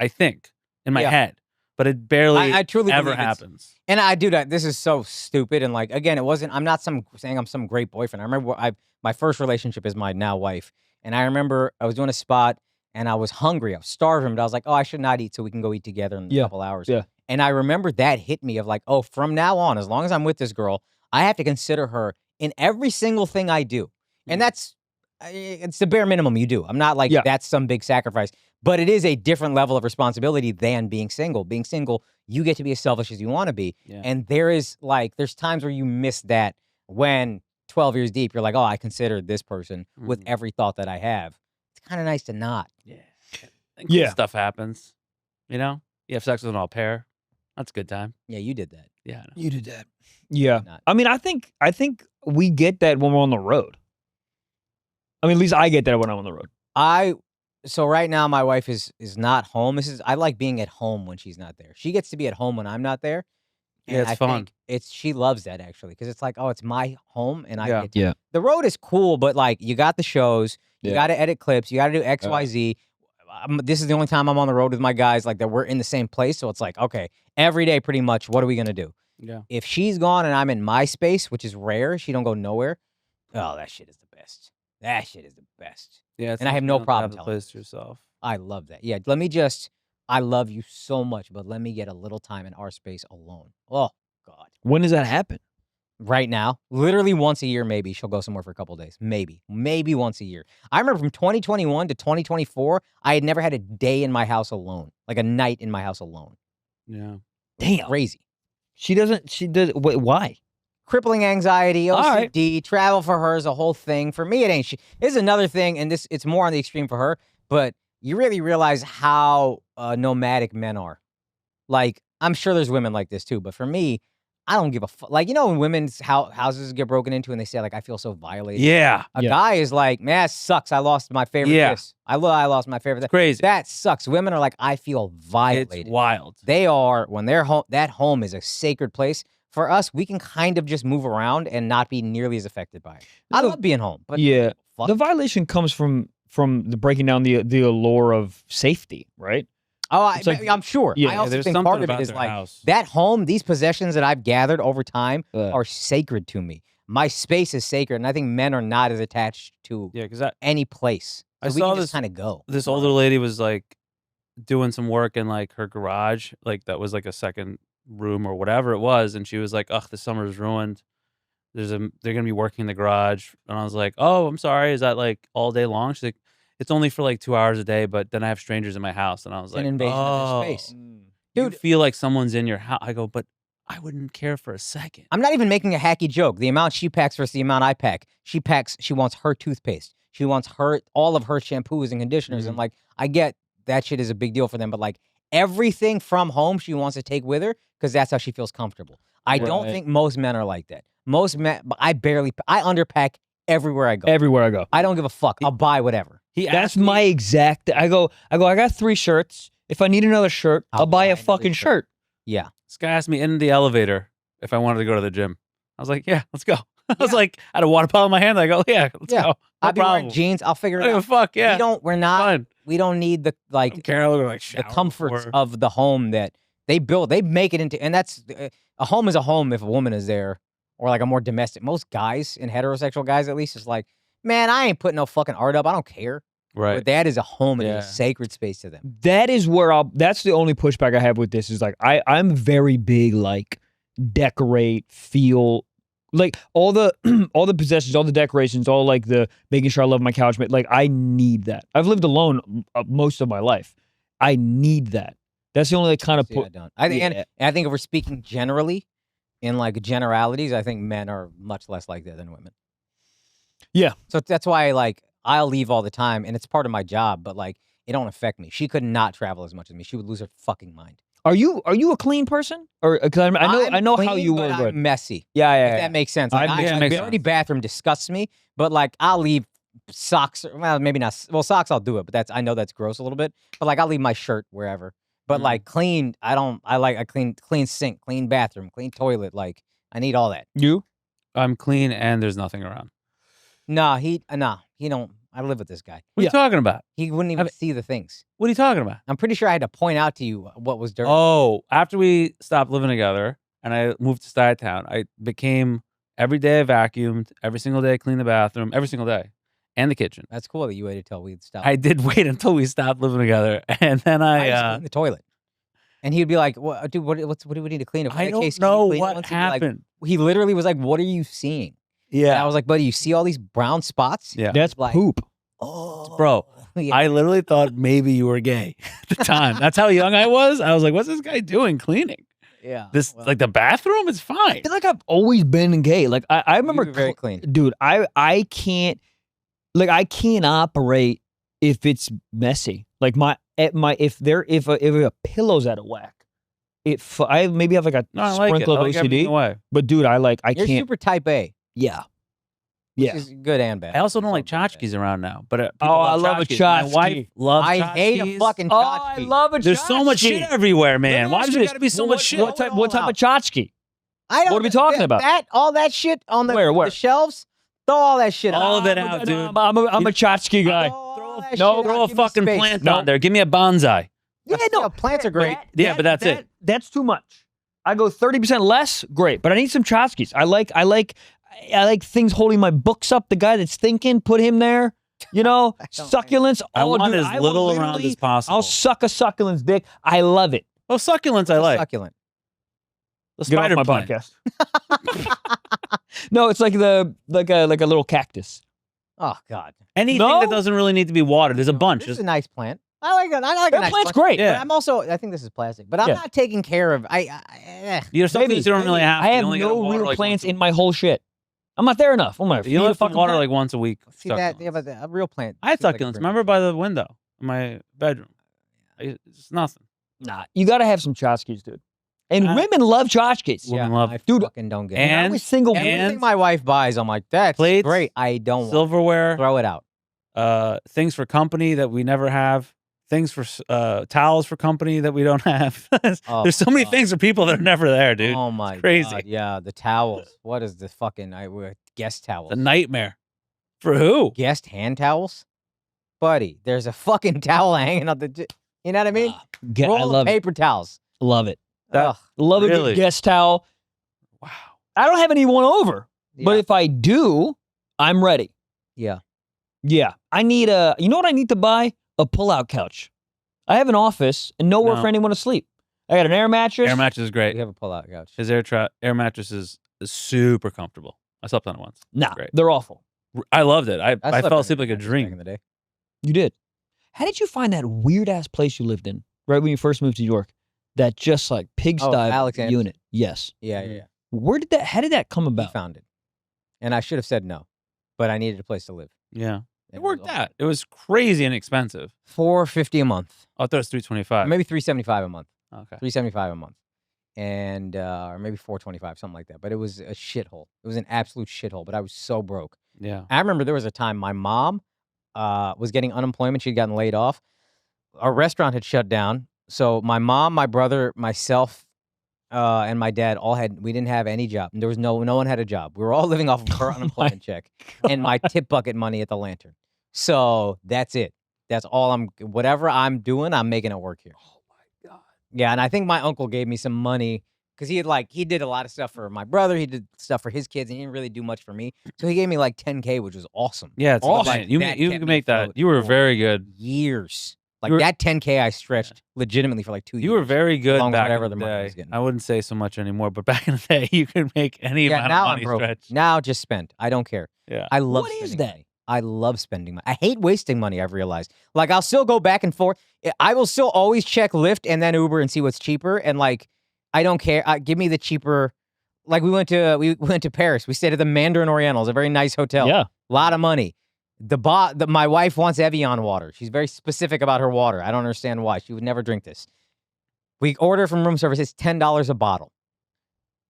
I think in my Yeah. head, but it barely I truly ever believe it's- happens. And I do that. This is so stupid. And like, again, I'm not saying I'm some great boyfriend. I remember my first relationship is my now wife. And I remember I was doing a spot and I was hungry. I was starving, but I was like, oh, I should not eat so we can go eat together in a Yeah, couple hours. yeah. And I remember that hit me of like, oh, from now on, as long as I'm with this girl, I have to consider her in every single thing I do. And it's the bare minimum you do. I'm not like, Yeah. that's some big sacrifice. But it is a different level of responsibility than being single. Being single, you get to be as selfish as you want to be. Yeah. And there's times where you miss that when 12 years deep, you're like, oh, I considered this person with Mhm. every thought that I have. It's kind of nice to not. Yeah. And cool Yeah. stuff happens. You have sex with an au pair. That's a good time. Yeah, you did that. Yeah. I know. You did that. Yeah. Not. I mean, I think we get that when we're on the road. I mean, at least I get that when I'm on the road. So right now my wife is not home. I like being at home when she's not there. She gets to be at home when I'm not there. Yeah, And it's I fun. think she loves that actually because it's like, oh, it's my home and I Yeah. get to. Yeah. The road is cool, but like you got the shows, you Yeah. got to edit clips, you got to do X, Yeah. Y, Z. This is the only time I'm on the road with my guys like that we're in the same place. So it's like, okay, every day pretty much. What are we gonna do? Yeah. If she's gone and I'm in my space, which is rare, she don't go nowhere. Oh, that shit is the best. That shit is the best. Yeah. And I have no problem Have the telling place to yourself. I love that. Yeah, I love you so much, but let me get a little time in our space alone. Oh, God. When does that happen? Right now, literally once a year, maybe she'll go somewhere for a couple of days. Maybe once a year. I remember from 2021 to 2024, I had never had a day in my house alone, like a night in my house alone. Yeah. Damn. Crazy. She does. Wait, why? Crippling anxiety, All right. OCD, travel for her is a whole thing. For me, it ain't. Here's another thing, and it's more on the extreme for her, but you really realize how nomadic men are. Like, I'm sure there's women like this too, but for me, I don't give a fuck. Like, when women's houses get broken into and they say, like, I feel so violated. Yeah. A Yeah. guy is like, man, that sucks. I lost my favorite Yeah. this. I lost my favorite that. Crazy. That sucks. Women are like, I feel violated. It's wild. They are, when they're home, that home is a sacred place. For us, we can kind of just move around and not be nearly as affected by it. I No, love being home, but yeah. fuck. The violation comes from the breaking down the allure of safety, right? Oh, It's like- I'm sure. Yeah, I also there's think something part of about it is their like house. that home, these possessions that I've gathered over time Uh, are sacred to me. My space is sacred, and I think men are not as attached to Yeah, because any place. I So we saw can this- just kind of go. this older lady was like, doing some work in like her garage, like that was like a second room or whatever it was, and she was like, "Ugh, the summer's ruined. They're gonna be working in the garage," and I was like, "Oh, I'm sorry. Is that like all day long?" She's like, "It's only for like 2 hours a day, but then I have strangers in my house," and I was It's like, an invasion of their space. You Dude. feel like someone's in your house." I go, "But I wouldn't care for a second." I'm not even making a hacky joke. The amount she packs versus the amount I pack. She wants her toothpaste. She wants all of her shampoos and conditioners. And like, I get that shit is a big deal for them, but like everything from home she wants to take with her because that's how she feels comfortable. I don't think most men are like that. Most men, I underpack everywhere I go. Everywhere I go. I don't give a fuck. I'll buy whatever. That's my exact. I go. I got 3 shirts. If I need another shirt, I'll buy a fucking shirt. Yeah. This guy asked me in the elevator if I wanted to go to the gym. I was like, "Yeah, let's go." I was like, I had a water bottle in my hand. I go, "Yeah, let's go." No I'll be wearing problem. jeans. I'll figure I it don't out. give a fuck. Yeah, Fine. We don't need the I don't care. I'll go, like, the shower comforts before. of the home that they build. They make it into, and that's a home is a home if a woman is there, or like a more domestic. Most guys and heterosexual guys, at least, is like, man, I ain't putting no fucking art up. I don't care. Right. But that is a home and Yeah. it's a sacred space to them. That is where that's the only pushback I have with this is like, I'm very big, like decorate, feel, like all the all the possessions, all the decorations, all like the making sure I love my couch. Like I need that. I've lived alone most of my life. I need that. That's the only like, kind of See, I don't. I think, and I think if we're speaking generally, in like generalities, I think men are much less like that than women. Yeah. So that's why like I'll leave all the time, and it's part of my job. But like it don't affect me. She could not travel as much as me. She would lose her fucking mind. Are you a clean person? Or because I know how you but were. I'm Good. messy. Yeah. If that makes sense. Like, Yeah, it makes the dirty bathroom disgusts me, but like I'll leave socks. Well, maybe not. Well, socks I'll do it, but I know that's gross a little bit. But like I'll leave my shirt wherever. But like clean, I don't. I like a clean sink, clean bathroom, clean toilet. Like I need all that. You? I'm clean and there's nothing around. Nah, he don't. I live with this guy. What are you talking about? He wouldn't even see the things. What are you talking about? I'm pretty sure I had to point out to you what was dirty. Oh, after we stopped living together and I moved to Stuytown, I became every day I vacuumed, every single day I cleaned the bathroom, every single day, and the kitchen. That's cool that you waited till we stopped. I did wait until we stopped living together, and then I just cleaned the toilet. And he'd be like, "What, dude? What do we need to clean it?" I don't know what happened. He literally was like, "What are you seeing?" Yeah, and I was like, "Buddy, you see all these brown spots?" Yeah, that's like, poop. Oh, bro. Yeah. I literally thought maybe you were gay at the time. That's how young I was. I was like, "What's this guy doing cleaning?" Yeah, Like the bathroom is fine. I feel like I've always been gay. Like I remember You were very clean, dude. I can't operate if it's messy. Like if a pillow's out of whack, I maybe have like a No, I like it. sprinkle I of like everything OCD. away. But dude, I You're can't. super type A. Yeah. Which Yeah. is good and bad. I also don't like It's all good. tchotchkes around now. But Oh, I love a tchotchkes. My tchotchke. wife loves I tchotchkes. hate a fucking Oh, tchotchke. I love a There's so much shit everywhere, man. Why does there gotta be so much shit? What type of tchotchke? I don't. What are we talking about? All that shit on the Where? the shelves. Throw all that shit. All of it I'm out, a- dude. I'm a tchotchke guy. Throw a fucking plant on there. Give me a bonsai. Yeah, no, plants are great. Yeah, but that's it. That's too much. I go 30% less, great. But I need some tchotchkes. I like things holding my books up. The guy that's thinking, put him there. You know, succulents. I want dude, as will little around literally- as possible. I'll suck a succulent's dick. I love it. Oh, succulents I like. Succulent. The Get off spider my plant. podcast. No, it's like like a little cactus. Oh God. Anything No? that doesn't really need to be watered. There's a bunch. This Just is a nice plant. I like it. I like a That nice plant's plant. great. Yeah. But I'm also. I think this is plastic. But I'm Yeah. not taking care of. There's some Maybe. things you don't really have. I You have only gotta no water real like plants once in my whole shit. I'm not there enough. I'm like, You only have to water like once a week. See that? Succulents. Yeah, but a real plant. I had seems like a succulents. pretty Remember good by plant. the window in my bedroom. It's nothing. Nah, you got to have some tchotchkes, dude. And women love tchotchkes. Women Yeah, love- I Dude, fucking don't get it. and- I was single. Everything and- my wife buys, I'm like, that's Plates, great. I don't want Silverware, it. Throw it out. things for company that we never have. Things for towels for company that we don't have. Oh, There's so many God. things for people that are never there, dude. Oh my crazy. God. Yeah, the towels. What is the fucking guest towels? It's a nightmare. For who? Guest hand towels? Buddy, there's a fucking towel hanging up the. You know what I mean? I Roll love of it. paper towels. Love it. Ugh. Love a Really? good guest towel. Wow. I don't have anyone over, but Yeah. if I do, I'm ready. Yeah. Yeah. I need you know what I need to buy? A pull-out couch. I have an office and nowhere No. for anyone to sleep. I got an air mattress. Air mattress is great. We have a pull-out couch. His air mattress is super comfortable. I slept on it once. Nah, Great. they're awful. I loved it. I slept fell in asleep like a mattress back dream. in the day. You did. How did you find that weird ass place you lived in right when you first moved to New York? That just like pigsty Alexander's. unit. Yes. Yeah, Mhm. yeah. Where did that? How did that come He about? found it, and I should have said no, but I needed a place to live. Yeah. And It was worked all- out. It was crazy inexpensive. $450 a month, I thought it was $325. or maybe $375 a month. Okay. $375 a month, and or maybe $425, something like that. But it was a shithole. It was an absolute shithole. But I was so broke. Yeah. I remember there was a time my mom was getting unemployment. She'd gotten laid off. Our restaurant had shut down. So my mom, my brother, myself, and my dad we didn't have any job. There was no one had a job. We were all living off of her unemployment check and my tip bucket money at the Lantern. So that's it. That's all whatever I'm doing, I'm making it work here. Oh my God. Yeah, and I think my uncle gave me some money because he did a lot of stuff for my brother. He did stuff for his kids, and he didn't really do much for me. So he gave me like $10K, which was awesome. Yeah, it's Awesome. awesome. You That can kept me make that. afloat You were for very good. Years. Like You were- that $10K I stretched legitimately for like 2 years. You were very good Along with back whatever in the the money I day. was getting. I wouldn't say so much anymore, but back in the day, you could make any Yeah, amount now of I'm money broke. stretch. Now just spend. I don't care. Yeah. I love What is spending that? money. I love spending money. I hate wasting money, I've realized. Like, I'll still go back and forth. I will still always check Lyft and then Uber and see what's cheaper. And, like, I don't care. Give me the cheaper. Like, we went to Paris. We stayed at the Mandarin Oriental. It's a very nice hotel. Yeah. A lot of money. My wife wants Evian water. She's very specific about her water. I don't understand why. She would never drink this. We order from room service. It's $10 a bottle.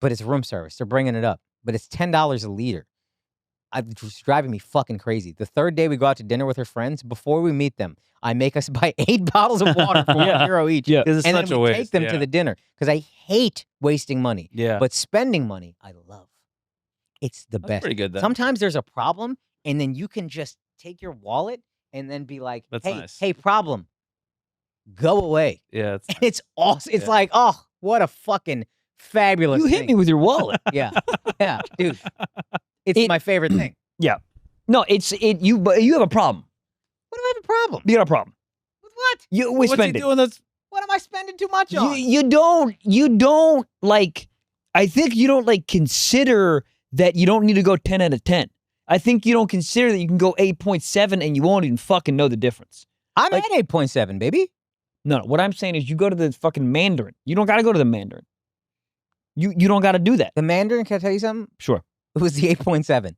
But it's room service. They're bringing it up. But it's $10 a liter. It's driving me fucking crazy. The third day we go out to dinner with her friends, before we meet them, I make us buy 8 bottles of water for Yeah. €1 each. Yeah. Because it's And such then a we waste. take them yeah. to the dinner. Because I hate wasting money. Yeah. But spending money, I love. It's the That's best. pretty good then. Sometimes there's a problem, and then you can just take your wallet and then be like, That's hey, nice. hey, problem. Go away. Yeah. And it's awesome. It's Yeah. like, oh, what a fucking fabulous You hit thing. me with your wallet. Yeah. Yeah, dude. It's my favorite thing. No, but you have a problem. What do I have a problem? You got a problem. With what? We What's he spend it. doing? That's What am I spending too much on? You don't like. I think you don't like consider that you don't need to go 10 out of 10. I think you don't consider that you can go 8.7 and you won't even fucking know the difference. I'm like- at 8.7, baby. No, what I'm saying is you go to the fucking Mandarin. You don't got to go to the Mandarin. You don't got to do that. The Mandarin, can I tell you something? Sure. It was the 8.7.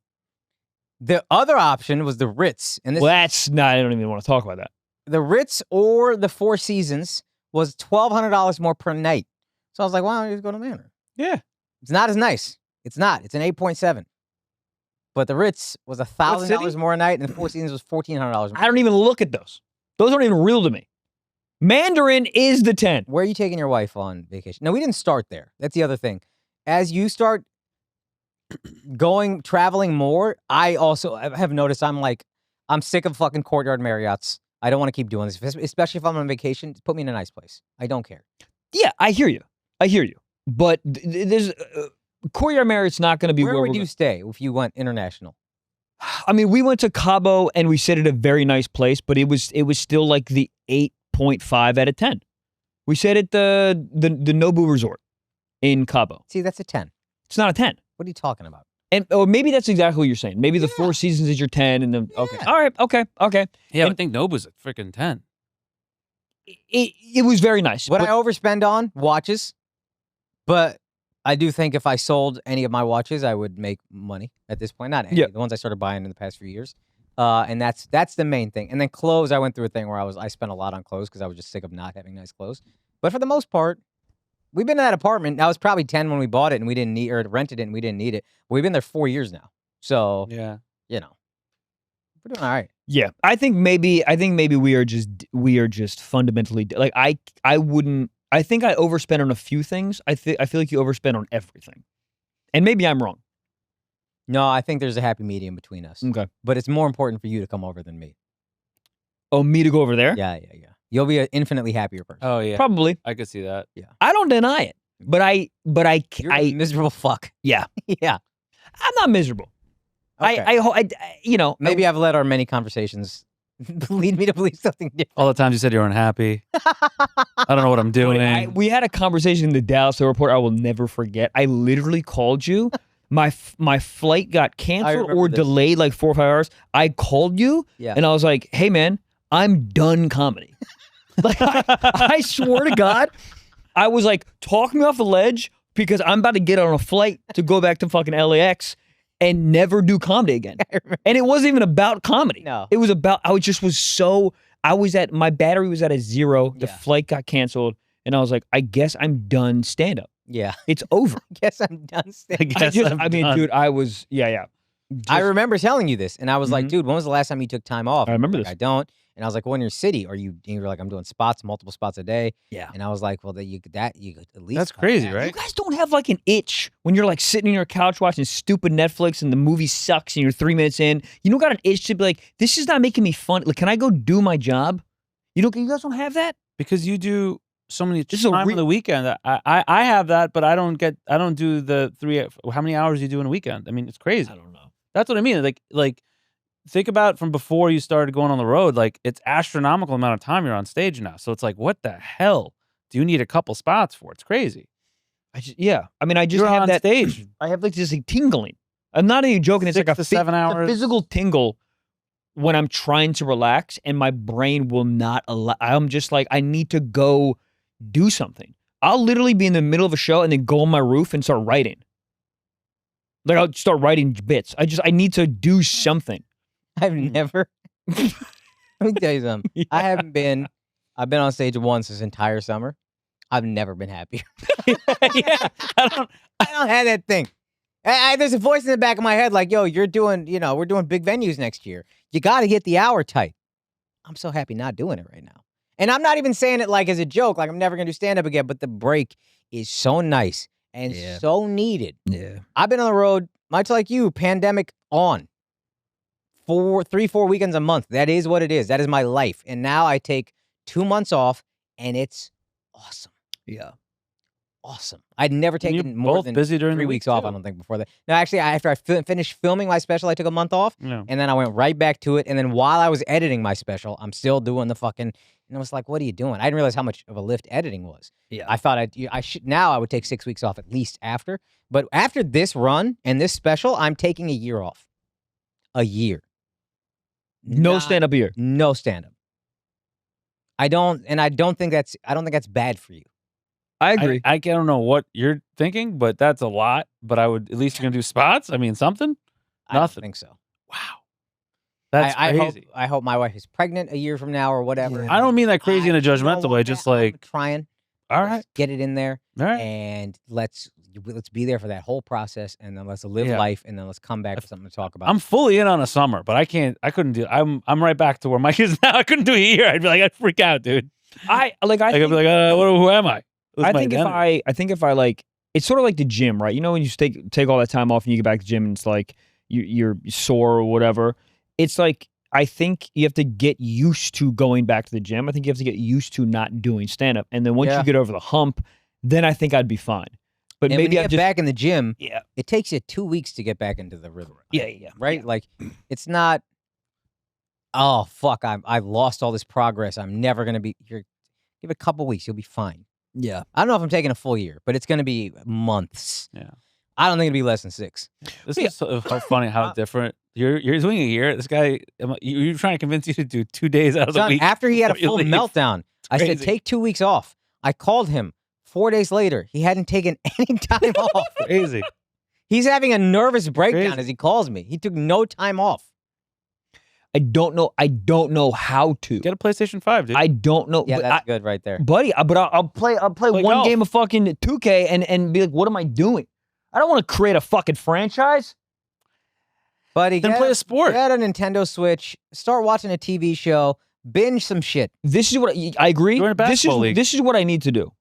The other option was the Ritz. And this, Well, that's not. I don't even want to talk about that. the Ritz or the Four Seasons was $1,200 more per night. So I was like, why don't you just go to Mandarin? yeah. It's not as nice. It's not. It's an 8.7. But the Ritz was $1,000 city? more a night, and the Four Seasons was $1,400 more. I don't even look at those. Those aren't even real to me. Mandarin is the 10. Where are you taking your wife on vacation? No, we didn't start there. That's the other thing. As you start traveling more, I also have noticed I'm sick of fucking Courtyard Marriotts. I don't want to keep doing this, especially if I'm on vacation. Put me in a nice place. I don't care. Yeah, I hear you. But there's Courtyard Marriott's not going to be Where where would we're you stay if you went international? I mean, we went to Cabo and we stayed at a very nice place, but it was still like the 8.5 out of 10. We stayed at the Nobu Resort in Cabo. See, that's a 10. It's not a 10. What are you talking about? And or maybe that's exactly what you're saying. Maybe the Four Seasons is your 10 and then okay. Yeah. All right, okay. Yeah. I And- think Nobu's a freaking 10. It was very nice. What but- I overspend on? Watches. But I do think if I sold any of my watches, I would make money at this point. Not any. Yeah. The ones I started buying in the past few years. And that's the main thing. And then clothes, I went through a thing where I spent a lot on clothes because I was just sick of not having nice clothes. But for the most part, we've been in that apartment. That was probably 10 when we bought it and we didn't need, or rented it and we didn't need it. But we've been there 4 years now. So, Yeah. you know, we're doing all right. Yeah, I think maybe we are just fundamentally like I wouldn't. I think I overspend on a few things. I feel like you overspend on everything, and maybe I'm wrong. No, I think there's a happy medium between us. Okay. But it's more important for you to come over than me. Oh, me to go over there? Yeah. You'll be an infinitely happier person. Oh yeah. Probably. I could see that. I don't deny it, but You're a miserable fuck. Yeah. Yeah. I'm not miserable. Okay. I you know Maybe I've let our many conversations Lead me to believe something different. All the times you said you were unhappy. I don't know what I'm doing. We had a conversation in the Dallas airport I will never forget. I literally called you. My flight got canceled or delayed like 4 or 5 hours. I called you and I was like, hey, man, I'm done comedy. Like, I swear to God, I was like, talk me off the ledge because I'm about to get on a flight to go back to fucking LAX and never do comedy again. And it wasn't even about comedy. No. It was about, my battery was at a 0. The flight got canceled. And I was like, I guess I'm done stand-up. Yeah. It's over. I guess I'm done. Dude, I was, I remember telling you this, and I was like, dude, when was the last time you took time off? I remember this. I don't. And I was like, well, in your city, and you were like, I'm doing multiple spots a day. Yeah. And I was like, well, you could at least. That's crazy, right? You guys don't have like an itch when you're like sitting on your couch watching stupid Netflix and the movie sucks and you're 3 minutes in. You don't got an itch to be like, this is not making me fun. Like, can I go do my job? You guys don't have that? Because you do so many time on the weekend. I have that, but I don't do the 3. How many hours do you do in a weekend? I mean, it's crazy. I don't know. That's what I mean. Like think about from before you started going on the road. Like, it's astronomical amount of time you're on stage now. So it's like, what the hell do you need a couple spots for? It's crazy. I just you're have on that stage. I have like this like tingling. I'm not even joking. It's 6 like to 7 hours. a physical tingle when I'm trying to relax and my brain will not allow. I'm just like, I need to go do something. I'll literally be in the middle of a show and then go on my roof and start writing. Like, I'll start writing bits. I need to do something. I've never. Let me tell you something. Yeah. I've been on stage once this entire summer. I've never been happier. Yeah. I don't have that thing. There's a voice in the back of my head like, yo, we're doing big venues next year. You got to get the hour tight. I'm so happy not doing it right now. And I'm not even saying it like as a joke, like I'm never going to do stand-up again, but the break is so nice and so needed. Yeah. I've been on the road, much like you, pandemic on. 3-4 weekends a month. That is what it is. That is my life. And now I take 2 months off, and it's awesome. Yeah. Awesome. I'd never taken more than busy during 3 weeks off, I don't think, before that. No, actually, after I finished filming my special, I took a month off, and then I went right back to it. And then while I was editing my special, I'm still doing the fucking, and I was like, what are you doing? I didn't realize how much of a lift editing was. Yeah. I thought I would take 6 weeks off at least after. But after this run and this special, I'm taking a year off. A year. No stand-up year. No stand-up. I don't think that's bad for you. I agree. I don't know what you're thinking, but that's a lot. But I would, at least you're going to do spots? I mean, something? I don't Nothing. think so. Wow. That's crazy. I hope my wife is pregnant a year from now or whatever. Yeah. I don't mean that crazy in a judgmental way, just like... I'm trying. All right. Let's get it in there. All right. And let's be there for that whole process, and then let's live life, and then let's come back with something to talk about. I'm fully in on a summer, but I couldn't do it. I'm right back to where Mike is now. I couldn't do a year. I'd be like, I'd freak out, dude. I'd be like, who am I? I think if I like, it's sort of like the gym, right? You know, when you take all that time off and you get back to the gym and it's like you're sore or whatever. It's like, I think you have to get used to going back to the gym. I think you have to get used to not doing stand-up. And then once you get over the hump, then I think I'd be fine. But and maybe when you get back in the gym, yeah, it takes you 2 weeks to get back into the rhythm. Yeah. Right? Yeah. Like, it's not, oh, fuck, I lost all this progress. I'm never going to be here. Give it a couple weeks. You'll be fine. Yeah. I don't know if I'm taking a full year, but it's going to be months. Yeah. I don't think it'll be less than 6. This is so funny how different. You're doing a year. This guy, you're trying to convince you to do 2 days out of the week. After he had a full meltdown, I said, take 2 weeks off. I called him 4 days later. He hadn't taken any time off. Crazy. He's having a nervous breakdown as he calls me. He took no time off. I don't know how to. Get a PlayStation 5, dude. I don't know. Yeah, that's good right there. Buddy, but I'll play one game of fucking 2K and be like, what am I doing? I don't want to create a fucking franchise. Buddy, then play a sport. Get a Nintendo Switch. Start watching a TV show. Binge some shit. This is what I agree. Join a basketball league. This is what I need to do.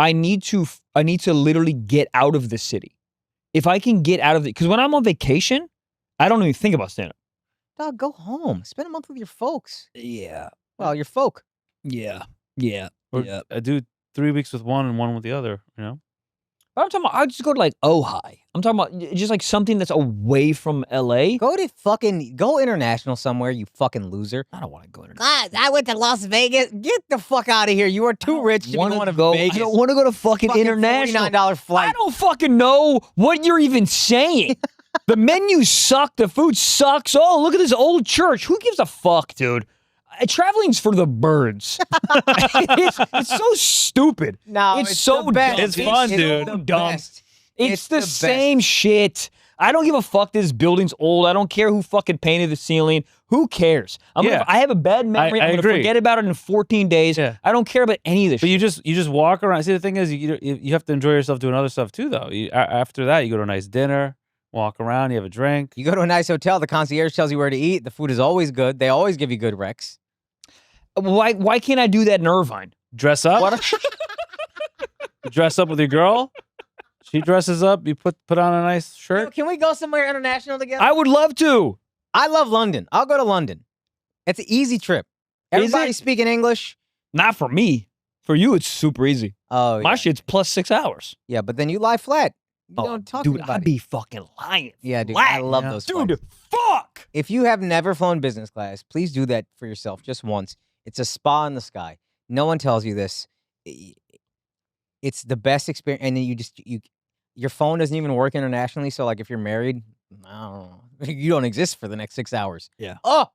I need to literally get out of the city. If I can get out of it, because when I'm on vacation, I don't even think about stand-up. Dog, go home. Spend a month with your folks. Yeah. Well, your folk. Yeah. Or I do 3 weeks with one and one with the other, you know? But I'm talking about, I'd just go to like Ojai. I'm talking about just like something that's away from LA. Go international somewhere, you fucking loser. I don't want to go international. God, I went to Las Vegas. Get the fuck out of here. You are too rich to Wanna go to go- Vegas. I don't want to go to fucking international. $49 flight. I don't fucking know what you're even saying. The menus suck. The food sucks. Oh, look at this old church. Who gives a fuck, dude? Traveling's for the birds. it's so stupid. No, it's so the best. dumb. It's fun, dude. The Dumb. best. It's the the best. same shit. I don't give a fuck this building's old. I don't care who fucking painted the ceiling. Who cares? I have a bad memory. I'm I going to agree. forget about it in 14 days. Yeah. I don't care about any of this But shit. you just walk around. See, the thing is, you have to enjoy yourself doing other stuff too, though. After that, you go to a nice dinner, walk around, you have a drink. You go to a nice hotel, the concierge tells you where to eat. The food is always good. They always give you good recs. Why can't I do that in Irvine? Dress up. You dress up with your girl. She dresses up. You put on a nice shirt. Yo, can we go somewhere international together? I would love to. I love London. I'll go to London. It's an easy trip. Everybody's speaking English. Not for me. For you, it's super easy. Oh, My yeah. shit's plus 6 hours. Yeah, but then you lie flat. You don't talk to dude, anybody. I'd be fucking lying. Yeah, dude. flat. I love Yeah. those Dude, flights. fuck. If you have never flown business class, please do that for yourself just once. It's a spa in the sky. No one tells you this. It's the best experience. And then your phone doesn't even work internationally. So, like, if you're married, I don't know, you don't exist for the next 6 hours. Yeah. Oh,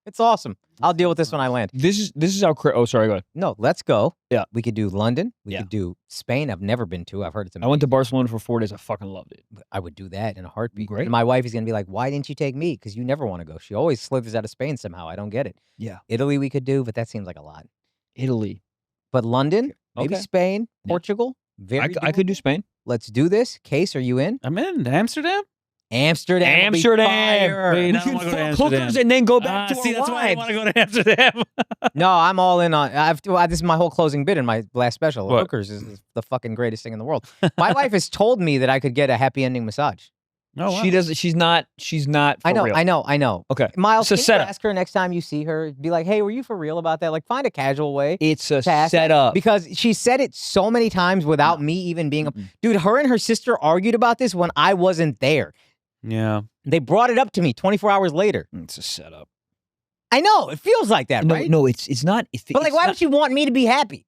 it's awesome. I'll deal with this when I land. This is how. Oh, sorry. Go ahead. No, let's go. Yeah. We could do London. We Yeah. could do Spain. I've never been to. I've heard it's I amazing. went to Barcelona for 4 days. I fucking loved it. I would do that in a heartbeat. Great. And my wife is going to be like, why didn't you take me? Because you never want to go. She always slithers out of Spain somehow. I don't get it. Yeah. Italy we could do, but that seems like a lot. Italy. But London, maybe Okay. Spain, Yeah. Portugal. Very I could do doable. Spain. Let's do this. Case, are you in? I'm in Amsterdam. Amsterdam. will be fire. Wait, We I don't could wanna go to fuck Amsterdam. hookers and then go back to See, our that's why I wives. want to go to Amsterdam. No, I'm all in on. This is my whole closing bit in my last special. What? Hookers is the fucking greatest thing in the world. My wife has told me that I could get a happy ending massage. Oh, wow. She doesn't. She's not. For real. I know. Okay. Miles, It's a can you setup. ask her next time you see her? Be like, hey, were you for real about that? Like, find a casual way. It's a to ask her. setup. Because she said it so many times without me even being. Dude, her and her sister argued about this when I wasn't there. Yeah. They brought it up to me 24 hours later. It's a setup. I know. It feels like that, No, right? no, it's not. But like, why would she want me to be happy?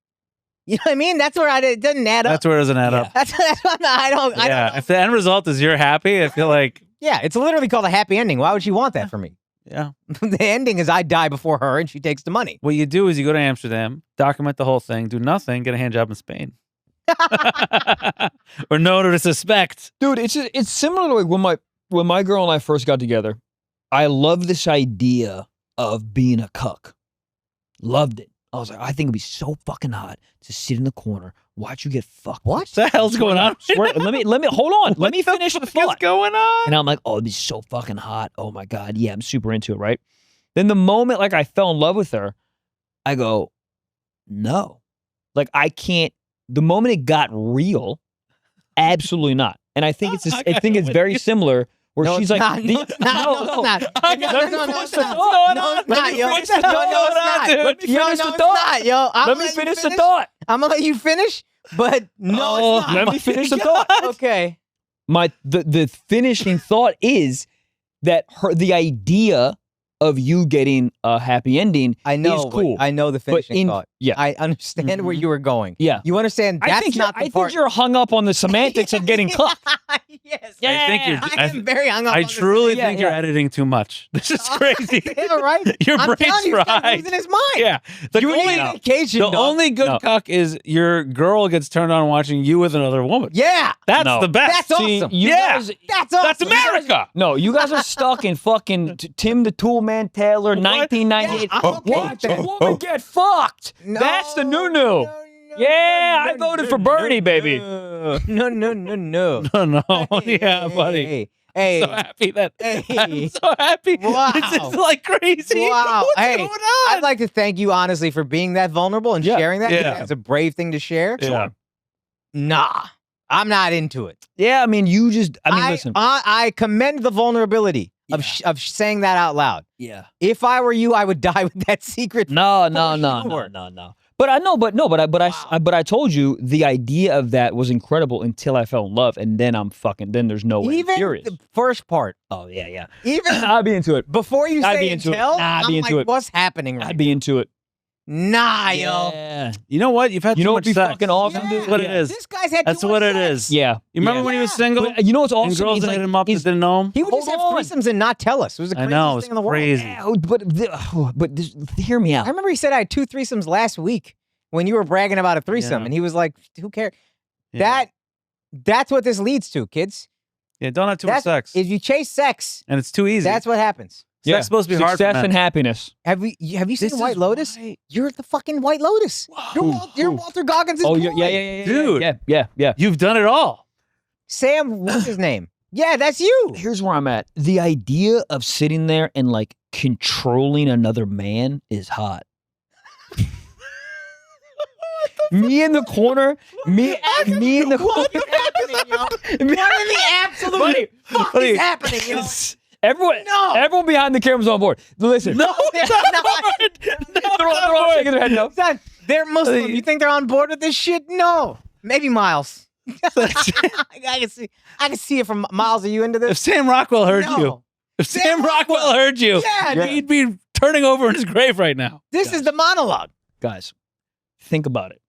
You know what I mean? That's where it doesn't add up. That's where it doesn't add up. That's what I don't. Yeah. If the end result is you're happy, I feel like, Yeah, it's literally called a happy ending. Why would she want that for me? yeah. The ending is I die before her and she takes the money. What you do is you go to Amsterdam, document the whole thing, do nothing, get a hand job in Spain. Or no one to suspect. Dude, it's similar to like when my girl and I first got together. I love this idea of being a cuck. Loved it. I was like, I think it'd be so fucking hot to sit in the corner, watch you get fucked. What? What the hell's going on? Let me hold on. Let me finish the What's thought. going on? And I'm like, oh, it'd be so fucking hot. Oh my God. Yeah, I'm super into it, right? Then the moment like I fell in love with her, I go, no. Like I can't, the moment it got real, absolutely not. And I think it's very similar where No, she's it's like, not. No, it's not. No, it's not. I No, got no, it. no, What's it's the not. thought? No, it's not, yo. What's the No, thought? no, it's not. Let me Yo, finish no, the it's thought. not, yo. let me finish the thought. I'm gonna let you finish, but no, it's not. Let me finish the thought. Okay. The finishing thought is that the idea of you getting a happy ending I know. is cool. I know the finishing thought. yeah. I understand where Mhm. you were going. Yeah. You understand that's I think not the I part. think you're hung up on the semantics of getting cooked. Yes. Yeah. I think you're. I am very hung up I on this. truly Yeah, think you're yeah. editing too much. This is crazy. Yeah, right? Your I'm brain's telling you, this guy's fried. losing his mind. Yeah. The You only, need vacation, the dog. only good No. cuck is your girl gets turned on watching you with another woman. Yeah. That's No. the best. That's See, awesome. you Yeah. guys, That's awesome. That's America. no, you guys are stuck in fucking Tim the Tool Man Taylor, What? 1998. Yeah, I'm okay Watch with a that. woman get fucked. No, That's the new. no, Yeah, no, I voted no, for Bernie, no, baby. No, no, no, no. No, no. Hey, Yeah, hey, buddy. Hey, I'm so hey, happy that Hey. I'm so happy. Wow. This is like crazy. Wow. What's Hey, going on? I'd like to thank you honestly for being that vulnerable and Yeah. sharing that. Yeah. That's a brave thing to share. Yeah. Nah, I'm not into it. Yeah, I mean, listen. I commend the vulnerability of saying that out loud. Yeah. If I were you, I would die with that secret. No. sure. But I told you the idea of that was incredible until I fell in love, and then then there's no way. Even I'm furious. the first part. Oh yeah. Even I'd be into it. before you I'd say be into it. until, Nah, I'd be I'm into like, it. what's happening right I'd be into it. Nah, yo. Yeah. You know what? You've had You too know much what'd be sex. fucking awesome? Yeah. dude? That's what it is. This guy's had That's too what much it sex. is. Yeah. You remember Yeah. when he was single? But you know what's awesome? and girls is, that like, hit him up that is- didn't know him? He would just have Hold on. threesomes and not tell us. It was the I craziest know, it's thing in the world. crazy. Yeah, but hear me out. I remember he said I had 2 threesomes last week when you were bragging about a threesome, Yeah. and he was like, "Who cares?" Yeah. That's what this leads to, kids. Yeah, don't have too much sex. If you chase sex, And it's too easy. that's what happens. Sex is supposed to be hard for Success men. and happiness. Have you This seen White is Lotus? why- You're the fucking White Lotus. You're Walter Goggins' Oh, boy. yeah. Dude. Yeah. You've done it all. Sam, what's his name? Yeah, that's you. Here's where I'm at. The idea of sitting there and like controlling another man is hot. Me in the corner, me in the corner. What in the absolute fuck buddy, is happening? Yo? Everyone behind the camera's on board. Listen, No, they're not. they're all shaking their head no. Son, they're Muslim. You think they're on board with this shit? No. Maybe Miles. I can see it from Miles. Are you into If this? Sam Rockwell heard No. you, if Sam Sam Rockwell heard you, Yeah, he'd be turning over in his grave right now. This is the monologue. Guys, think about it.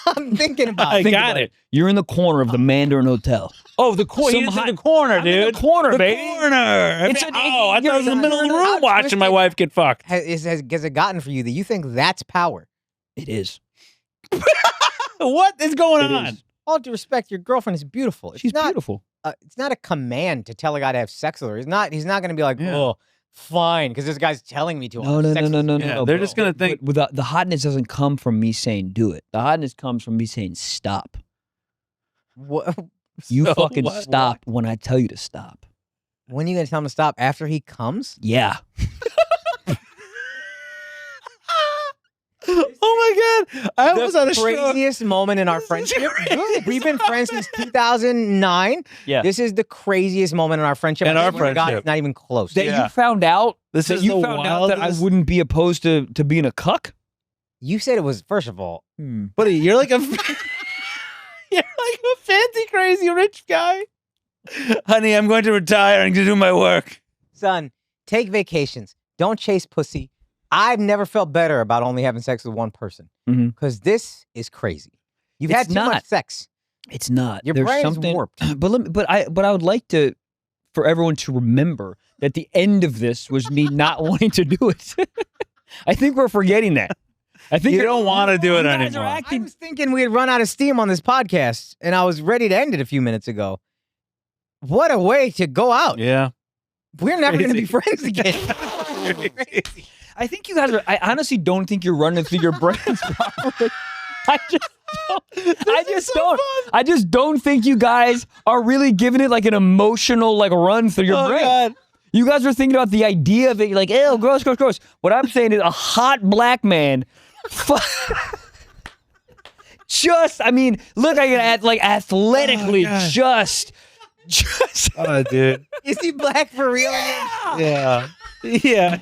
I'm thinking about I it. Think got about it. You're in the corner of the Mandarin Hotel. Oh, the corner. He's in the corner, I'm dude. in the corner, The baby. corner. I It's thought an- it was in the middle of the room How watching my twisted- wife get fucked. Has it gotten for you that you think that's power? It is. What is going It on? is. All due respect, your girlfriend is beautiful. She's beautiful. It's not a command to tell a guy to have sex with her. He's not going to be like, Yeah. oh, fine, because this guy's telling me to. No. have sex with Yeah, you." they're just gonna think- But the hotness doesn't come from me saying do it. The hotness comes from me saying stop. What? You So fucking what? stop when I tell you to stop. When are you going to tell him to stop? After he comes? Yeah. Oh my god! I was on a The show. craziest moment in our friendship. We've been friends since 2009. Yeah. This is the craziest moment in our friendship. In I our swear to God, friendship. it's not even close. That Yeah. you found out This that is you the found out that I wildest- wouldn't be opposed to being a cuck? You said it was, first of all, Buddy, you're like a you're like a fancy, crazy rich guy. Honey, I'm going to retire and to do my work. son, take vacations. Don't chase pussy. I've never felt better about only having sex with one person Mhm. because this is crazy. You've It's had too much not. sex. It's not. Your There's brain is something warped. But I would like to for everyone to remember that the end of this was me not wanting to do it. I think we're forgetting that. I think You don't want to do it you guys are anymore. I acting. was thinking we had run out of steam on this podcast, and I was ready to end it a few minutes ago. What a way to go out. Yeah. We're never going to be Crazy. friends again. I think you guys are. I honestly don't think you're running through your brains properly. I just don't think you guys are really giving it like an emotional like run through your Oh brain. god. You guys are thinking about the idea of it. You're like, ew, gross, gross, gross. What I'm saying is a hot black man. I mean, look at like athletically, God. just. Oh, dude. Is he black for real? Yeah. Yeah.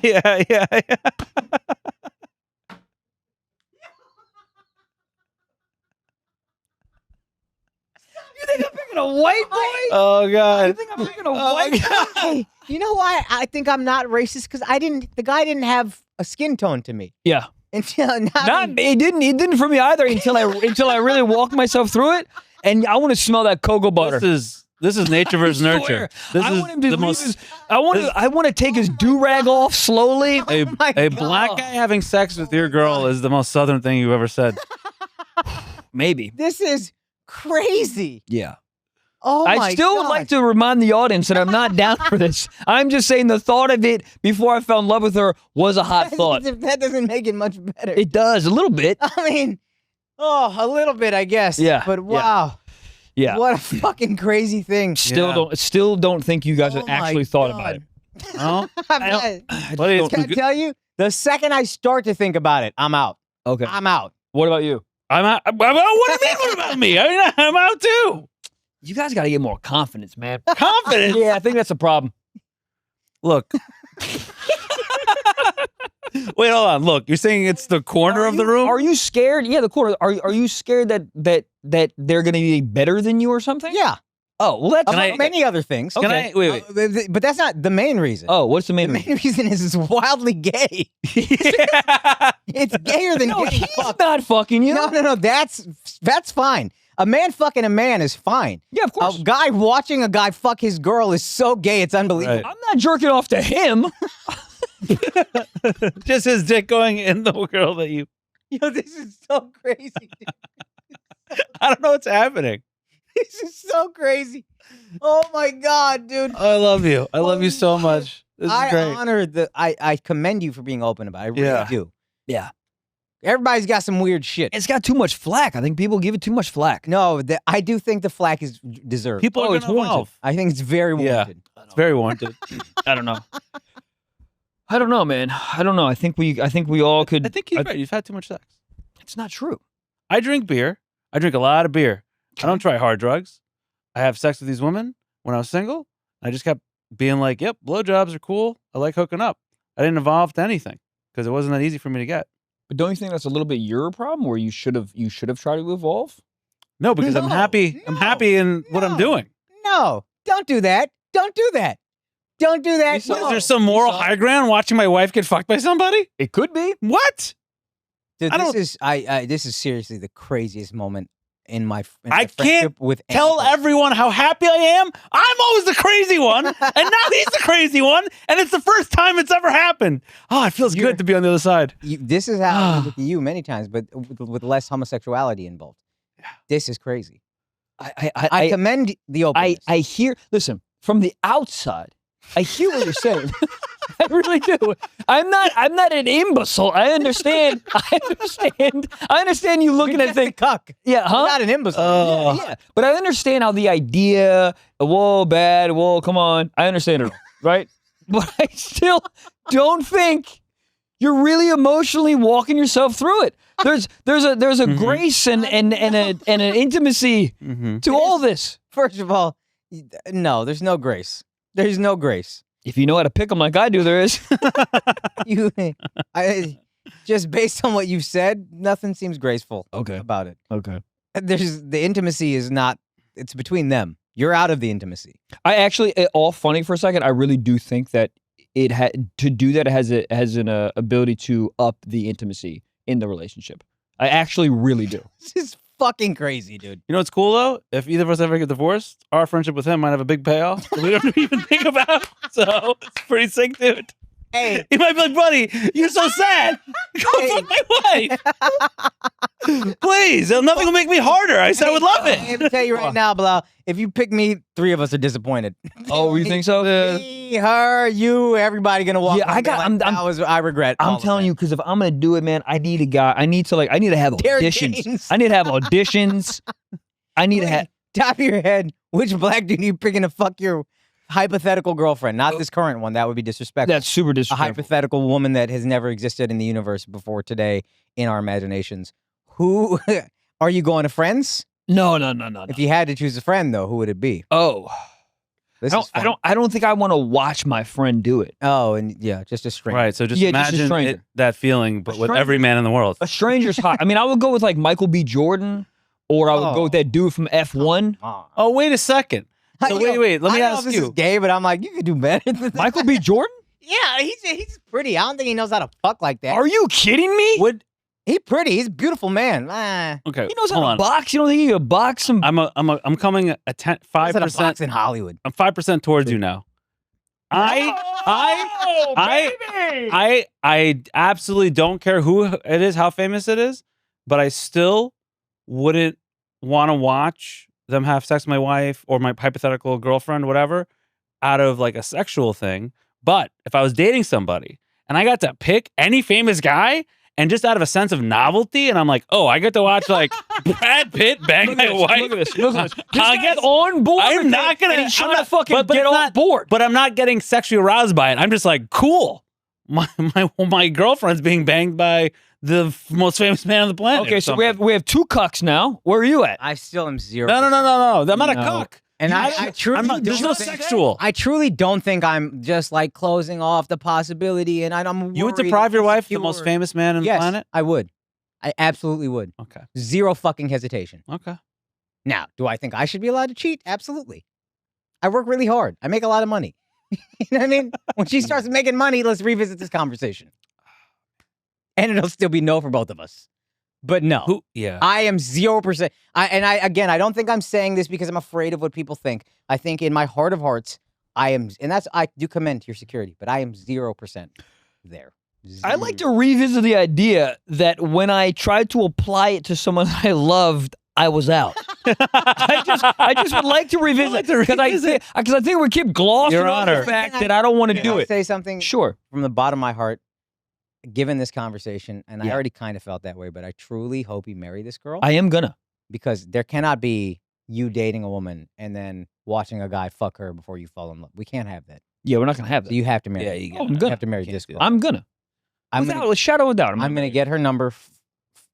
You think I'm picking a white boy? Oh You god. think I'm picking a Oh, white boy? Hey, you know why I think I'm not racist? Because the guy didn't have a skin tone to me. Yeah. Until It didn't for me either until I really walked myself through it, and I want to smell that cocoa butter. This is nature versus I nurture. swear. This I is want him to the leave most his- I want to take his do-rag off slowly. a my a God. black guy having sex with your girl is the most southern thing you've ever said. Maybe. This is crazy. Yeah. Oh my I still would God. like to remind the audience that I'm not down for this. I'm just saying the thought of it before I fell in love with her was a hot thought. That doesn't make it much better. It does a little bit. I mean, a little bit, I guess. Yeah, But yeah. wow. Yeah. What a fucking crazy thing. Still don't think you guys Oh have my actually thought about it. Oh, I buddy, it's Can I tell you? The second I start to think about it, I'm out. Okay. I'm out. What about you? I'm out. What do you mean? What about me? I mean, I'm out too. You guys got to get more confidence, man. Confidence. Yeah, I think that's a problem. Look, Wait, hold on. Look, you're saying it's the corner of the room? Are you scared? Yeah, the corner. Are you scared that they're going to be better than you or something? Yeah. Oh, well, that's Among many other things. Can I wait? But that's not the main reason. Oh, what's the The main main reason is it's wildly gay. Yeah. It's gayer than No, getting he's fucked. not fucking you. No. That's fine. A man fucking a man is fine. Yeah, of course. A guy watching a guy fuck his girl is so gay, it's unbelievable. Right. I'm not jerking off to him. Just his dick going in the girl that you. Yo, this is so crazy. Dude. I don't know what's happening. This is so crazy. Oh my god, dude. I love you. I love you so much. This is I great. honor I commend you for being open about it. I really Yeah. do. Yeah. Everybody's got some weird shit. It's got too much flack. I think people give it too much flack. No, I do think the flack is deserved. People Oh, are it's going to warranted. evolve. I think it's very Yeah. warranted. It's very warranted. I don't know. I don't know, man. I don't know. I think we all could. I think he's right. You've had too much sex. It's not true. I drink beer. I drink a lot of beer. I don't try hard drugs. I have sex with these women when I was single. I just kept being like, yep, blowjobs are cool. I like hooking up. I didn't evolve to anything because it wasn't that easy for me to get. But don't you think that's a little bit your problem, where you should have tried to evolve? No, because I'm No, happy. I'm no, happy in what I'm no. doing. No, don't do that. Don't do that. Don't do that. saw- Is No. there some moral high ground watching my wife get fucked by somebody? It could be. What? Dude, I this don't- is this is seriously the craziest moment in my I my can't friendship with Tell anybody. everyone how happy I am. I'm always the crazy one, and now he's the crazy one, and it's the first time it's ever happened. Oh, it feels You're- good to be on the other side. This is how I look at you many times, but with less homosexuality involved. This is crazy. I commend the openness. I hear. Listen, from the outside, I hear what you're saying. I really do. I'm not an imbecile. I understand. I understand you looking You're at just a things. cuck. Yeah, You're huh? not an imbecile. Oh. Yeah. But I understand how the idea, whoa, bad, whoa, come on. I understand it all, right? But I still don't think you're really emotionally walking yourself through it. There's a grace and an intimacy Mm-hmm. to all this. First of all, no, there's no grace. There's no grace. If you know how to pick them like I do, there is. Just based on what you've said, nothing seems graceful Okay. about it. Okay. There's the intimacy is not. It's between them. You're out of the intimacy. I actually, all funny for a second, I really do think that it to do that it has an ability to up the intimacy in the relationship. I actually really do. This is fucking crazy, dude. You know what's cool though? If either of us ever get divorced, our friendship with him might have a big payoff that we don't even think about. So it's pretty sick, dude. Hey, He might be like, buddy, you're so sad. Go Hey. fuck my wife. Please, nothing will make me harder. I said I would love I it. have to tell you right now, Blau, if you pick me, 3 of us are disappointed. Oh, you think so? Me, her, you, everybody gonna walk. Yeah, up and be like, I regret. all I'm of telling that." you, because if I'm gonna do it, man, I need a guy. I need to have Derek auditions. Gaines. I need to have auditions. I need to have. Top of your head, which black dude are you picking to fuck your hypothetical girlfriend? Not this current one. That would be disrespectful. That's super a disrespectful. hypothetical woman that has never existed in the universe before today in our imaginations. Who are you going to friends? No. If you had to choose a friend, though, who would it be? Oh, This I is don't. fun. I don't think I want to watch my friend do it. Oh, and yeah, just a stranger. Right. So just Yeah, just a imagine stranger. that feeling, but with stranger. every man in the world. A stranger's hot. I mean, I would go with like Michael B. Jordan, or I would go with that dude from F1. Oh, wait a second. So wait. Let me I know ask this you. is gay, but I'm like, you could do better than that. Michael B. Jordan? Yeah, he's pretty. I don't think he knows how to fuck like that. Are you kidding me? Would He pretty. He's a beautiful man. okay? He knows hold how on. to box. You don't think he could box some? I'm coming at 5%. box in Hollywood. I'm 5% towards you now. I absolutely don't care who it is, how famous it is, but I still wouldn't want to watch them have sex with my wife or my hypothetical girlfriend, whatever, out of like a sexual thing. But if I was dating somebody and I got to pick any famous guy and just out of a sense of novelty, and I'm like, oh, I get to watch like Brad Pitt bang my wife. Look at this. Look at this. I'll This guy's on board. I'm with not it, gonna- and he's I'm trying not- to fucking but get it's on not- board. But I'm not getting sexually aroused by it. I'm just like, cool. My girlfriend's being banged by the most famous man on the planet. Okay, or so something. we have 2 cucks now. Where are you at? I still am 0%. No. I'm not a No. cock. And I truly there's no don't think, sexual. I truly don't think I'm just like closing off the possibility, and I'm. You would worried, deprive your wife of the insecure. most famous man on the Yes, planet? I would. I absolutely would. Okay. Zero fucking hesitation. Okay. Now, do I think I should be allowed to cheat? Absolutely. I work really hard. I make a lot of money. You know what I mean? When she starts making money, let's revisit this conversation. And it'll still be no for both of us. But no. Yeah. I am 0%. I don't think I'm saying this because I'm afraid of what people think. I think in my heart of hearts, I do commend your security, but I am 0% there. I like to revisit the idea that when I tried to apply it to someone I loved, I was out. I just would like to revisit because I think we keep glossing Your over Honor. the fact that I don't want to do it. Say something Sure. from the bottom of my heart, given this conversation, and I Yeah. already kind of felt that way, but I truly hope you marry this girl. I am gonna. Because there cannot be you dating a woman and then watching a guy fuck her before you fall in love. We can't have that. Yeah, we're not gonna have So that. you have to marry. Yeah, her. you I'm You gonna. have to marry this girl. I'm gonna. Without a shadow of a doubt. I'm gonna get her number,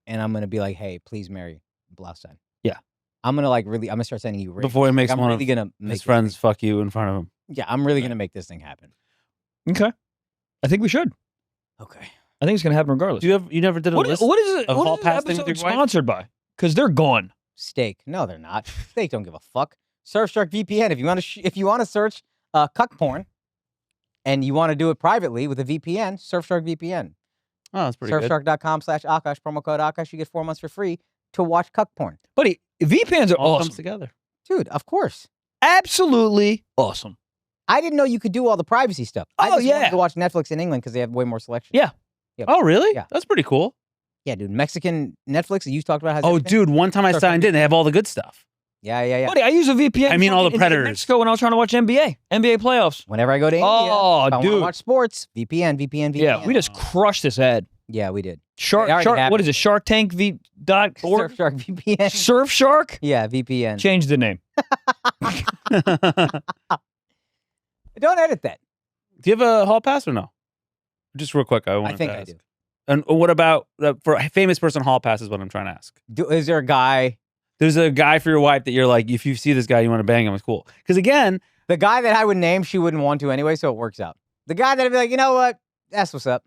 and I'm gonna be like, "Hey, please marry Blaustein." Yeah. I'm gonna I'm gonna start sending you rings. Before he makes I'm one really of gonna make his this friends thing- fuck you in front of him. Yeah, I'm really gonna make this thing happen. Okay. I think we should. Okay. I think it's gonna happen regardless. You never did a What list? is it? of What hall is this pass thing with episode your wife? sponsored by? Because they're gone. Steak. No, they're not. Steak don't give a fuck. Surfshark VPN. If you want to search cuck porn, and you want to do it privately with a VPN, Surfshark VPN. Oh, that's pretty good. Surfshark.com/Akaash, promo code Akaash. You get 4 months for free to watch cuck porn. Buddy, VPNs are All awesome. comes together. Dude, of course. Absolutely awesome. I didn't know you could do all the privacy stuff. I Oh, just wanted yeah. to watch Netflix in England because they have way more selection. Yeah. Oh, really? Yeah. That's pretty cool. Yeah, dude. Mexican Netflix that you talked about has Oh, everything? dude, one time I Surfshark. signed in, they have all the good stuff. Yeah. Buddy, I use a VPN. I mean, all the in predators. Mexico when I was trying to watch NBA playoffs. Whenever I go to India, Oh, if I want to dude. watch sports, VPN. Yeah, we just crushed this ad. Yeah, we did. Shark. They already have What it. is it? Shark Tank V.org. Surfshark VPN. Surfshark. Yeah, VPN. Change the name. Don't edit that. Do you have a hall pass or no? Just real quick, I want I think to I ask. do. And what about for a famous person hall pass is what I'm trying to ask. Is there a guy? There's a guy for your wife that you're like, if you see this guy, you want to bang him. It's cool. Because again, The guy that I would name, she wouldn't want to anyway, so it works out. The guy that'd be like, you know what? That's what's up.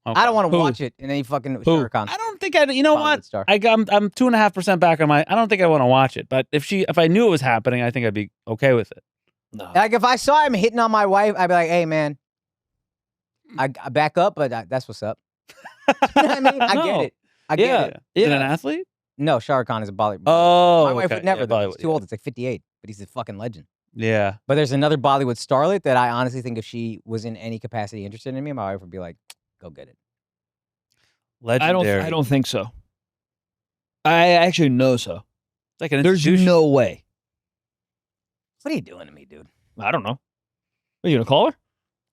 I don't want to Who? watch it in any fucking Who? Shark Khan. I don't think I. You know Bollywood what? star. I'm 2.5% back on my. I don't think I want to watch it. But if I knew it was happening, I think I'd be okay with it. No. Like if I saw him hitting on my wife, I'd be like, hey man, I back up, but that's what's up. You know what I mean? I get No. it. I get Yeah. it. Is it Yeah. an athlete? No, Shah Rukh Khan is a Bollywood. Oh, my wife okay. would never. Yeah, though. He's Bollywood, too yeah. old. It's like 58, but he's a fucking legend. Yeah. But there's another Bollywood starlet that I honestly think if she was in any capacity interested in me, my wife would be like, go get it. Legendary. I don't think so. I actually know so. It's like an There's institution. no way. What are you doing to me, dude? I don't know. Are you gonna call her?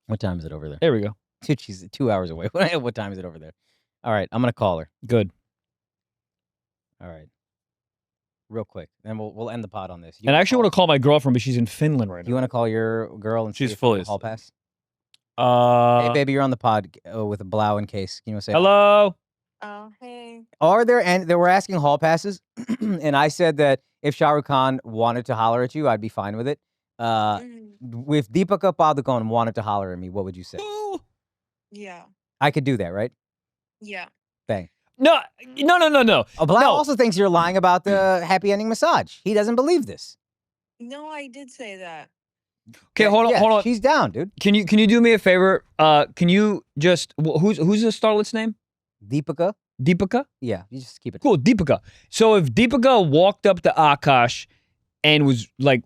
What time is it over there? There we go. Dude, she's 2 hours away. What time is it over there? All right, I'm gonna call her. Good. All right, real quick, then we'll end the pod on this. And I actually want to call my girlfriend, but she's in Finland right You now. want to call your girl and see She's if fully you can hall pass? Hey, baby, you're on the pod with a blow in case. Can you say hi? Hello. Oh, hey. Are there and they were asking hall passes, and I said that if Shah Rukh Khan wanted to holler at you, I'd be fine with it. If Deepika Padukone wanted to holler at me, what would you say? Yeah. I could do that, right? Yeah. Bang. No. Oh, Blau also thinks you're lying about the happy ending massage. He doesn't believe this. No, I did say that. Okay, hold on, Yeah, hold on. She's down, dude. Can you do me a favor? Can you just who's the starlet's name? Deepika. Deepika? Yeah, you just keep it. Cool, Deepika. So if Deepika walked up to Akaash and was like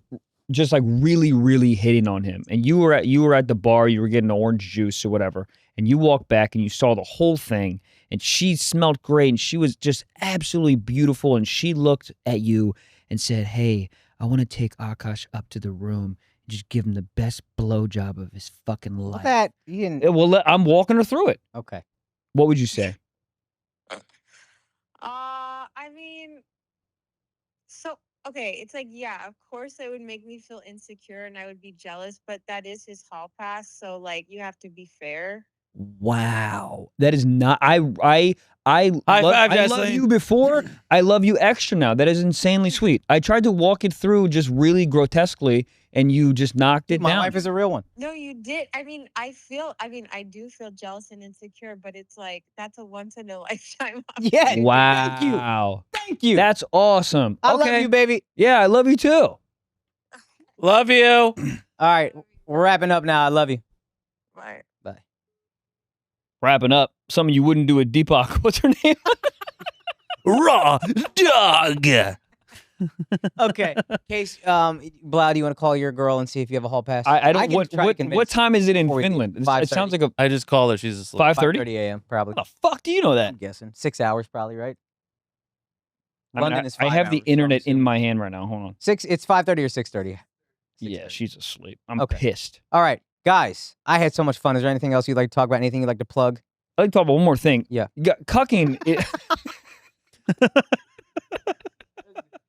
just like really, really hitting on him, and you were at the bar, you were getting orange juice or whatever, and you walked back and you saw the whole thing, and she smelled great and she was just absolutely beautiful, and she looked at you and said, "Hey, I want to take Akaash up to the room and just give him the best blowjob of his fucking life." That you didn't. Well, I'm walking her through it. Okay. What would you say? I mean, so, okay, it's like, yeah, of course it would make me feel insecure and I would be jealous, but that is his hall pass. So, like, you have to be fair. Wow, that is not. I I High five, love Jesseline. you before. I love you extra now. That is insanely sweet. I tried to walk it through just really grotesquely, and you just knocked it My down. wife is a real one. No, you did. I mean, I do feel jealous and insecure, but it's like that's a once in a lifetime. Yeah. Thank you. Wow. Thank you. That's awesome. I okay. love you, baby. Yeah, I love you too. Love you. All right. We're wrapping up now. I love you. Right. Bye. Wrapping up. Some of you wouldn't do a Deepak. What's her name? Raw dog. Okay. Case, Blau, do you want to call your girl and see if you have a hall pass? I don't. can try to What convince time is it in before we leave. Finland? It 5:30. sounds like a I just called her. She's asleep. 5:30. 5:30 a.m. probably. How the fuck do you know that? I'm guessing 6 hours probably, right? I mean, London is I 5 have the hours, so internet I'm in my hand right now. Hold on. It's 5:30 or 6:30. Yeah, she's asleep. I'm Okay. pissed. All right, guys. I had so much fun. Is there anything else you'd like to talk about? Anything you'd like to plug? I'd like to talk about one more thing. Yeah. Cucking.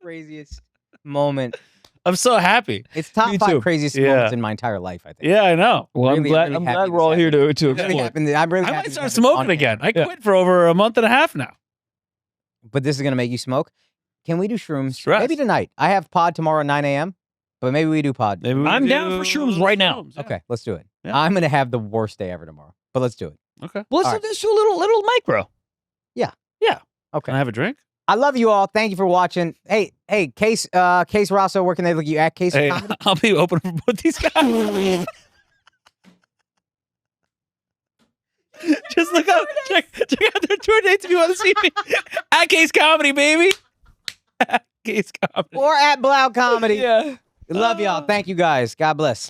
Craziest moment. I'm so happy. It's top Me 5 too. craziest Yeah. moments in my entire life, I think. Yeah, I know. Well, I'm Really, glad. really I'm happy glad this we're all here to Really explore. happened. I'm really I happy might this start happened smoking on again. I Yeah. quit for over a month and a half now. But this is gonna make you smoke. Can we do shrooms? Stress. Maybe tonight. I have pod tomorrow at 9 a.m. But maybe we do pod. Maybe we I'm do down for shrooms right now. shrooms, yeah. Okay, let's do it. Yeah. I'm gonna have the worst day ever tomorrow. But let's do it. Okay. Well, let's All do right. this to a little micro. Okay. Can I have a drink? I love you all. Thank you for watching. Hey, Case Raso, where can they look you at? Case Hey, Comedy? I'll be open for both these guys. Just look up. Check out their tour dates if you want to see me. At Case Comedy, baby. At Case Comedy. Or at Blau Comedy. Yeah. Love y'all. Thank you guys. God bless.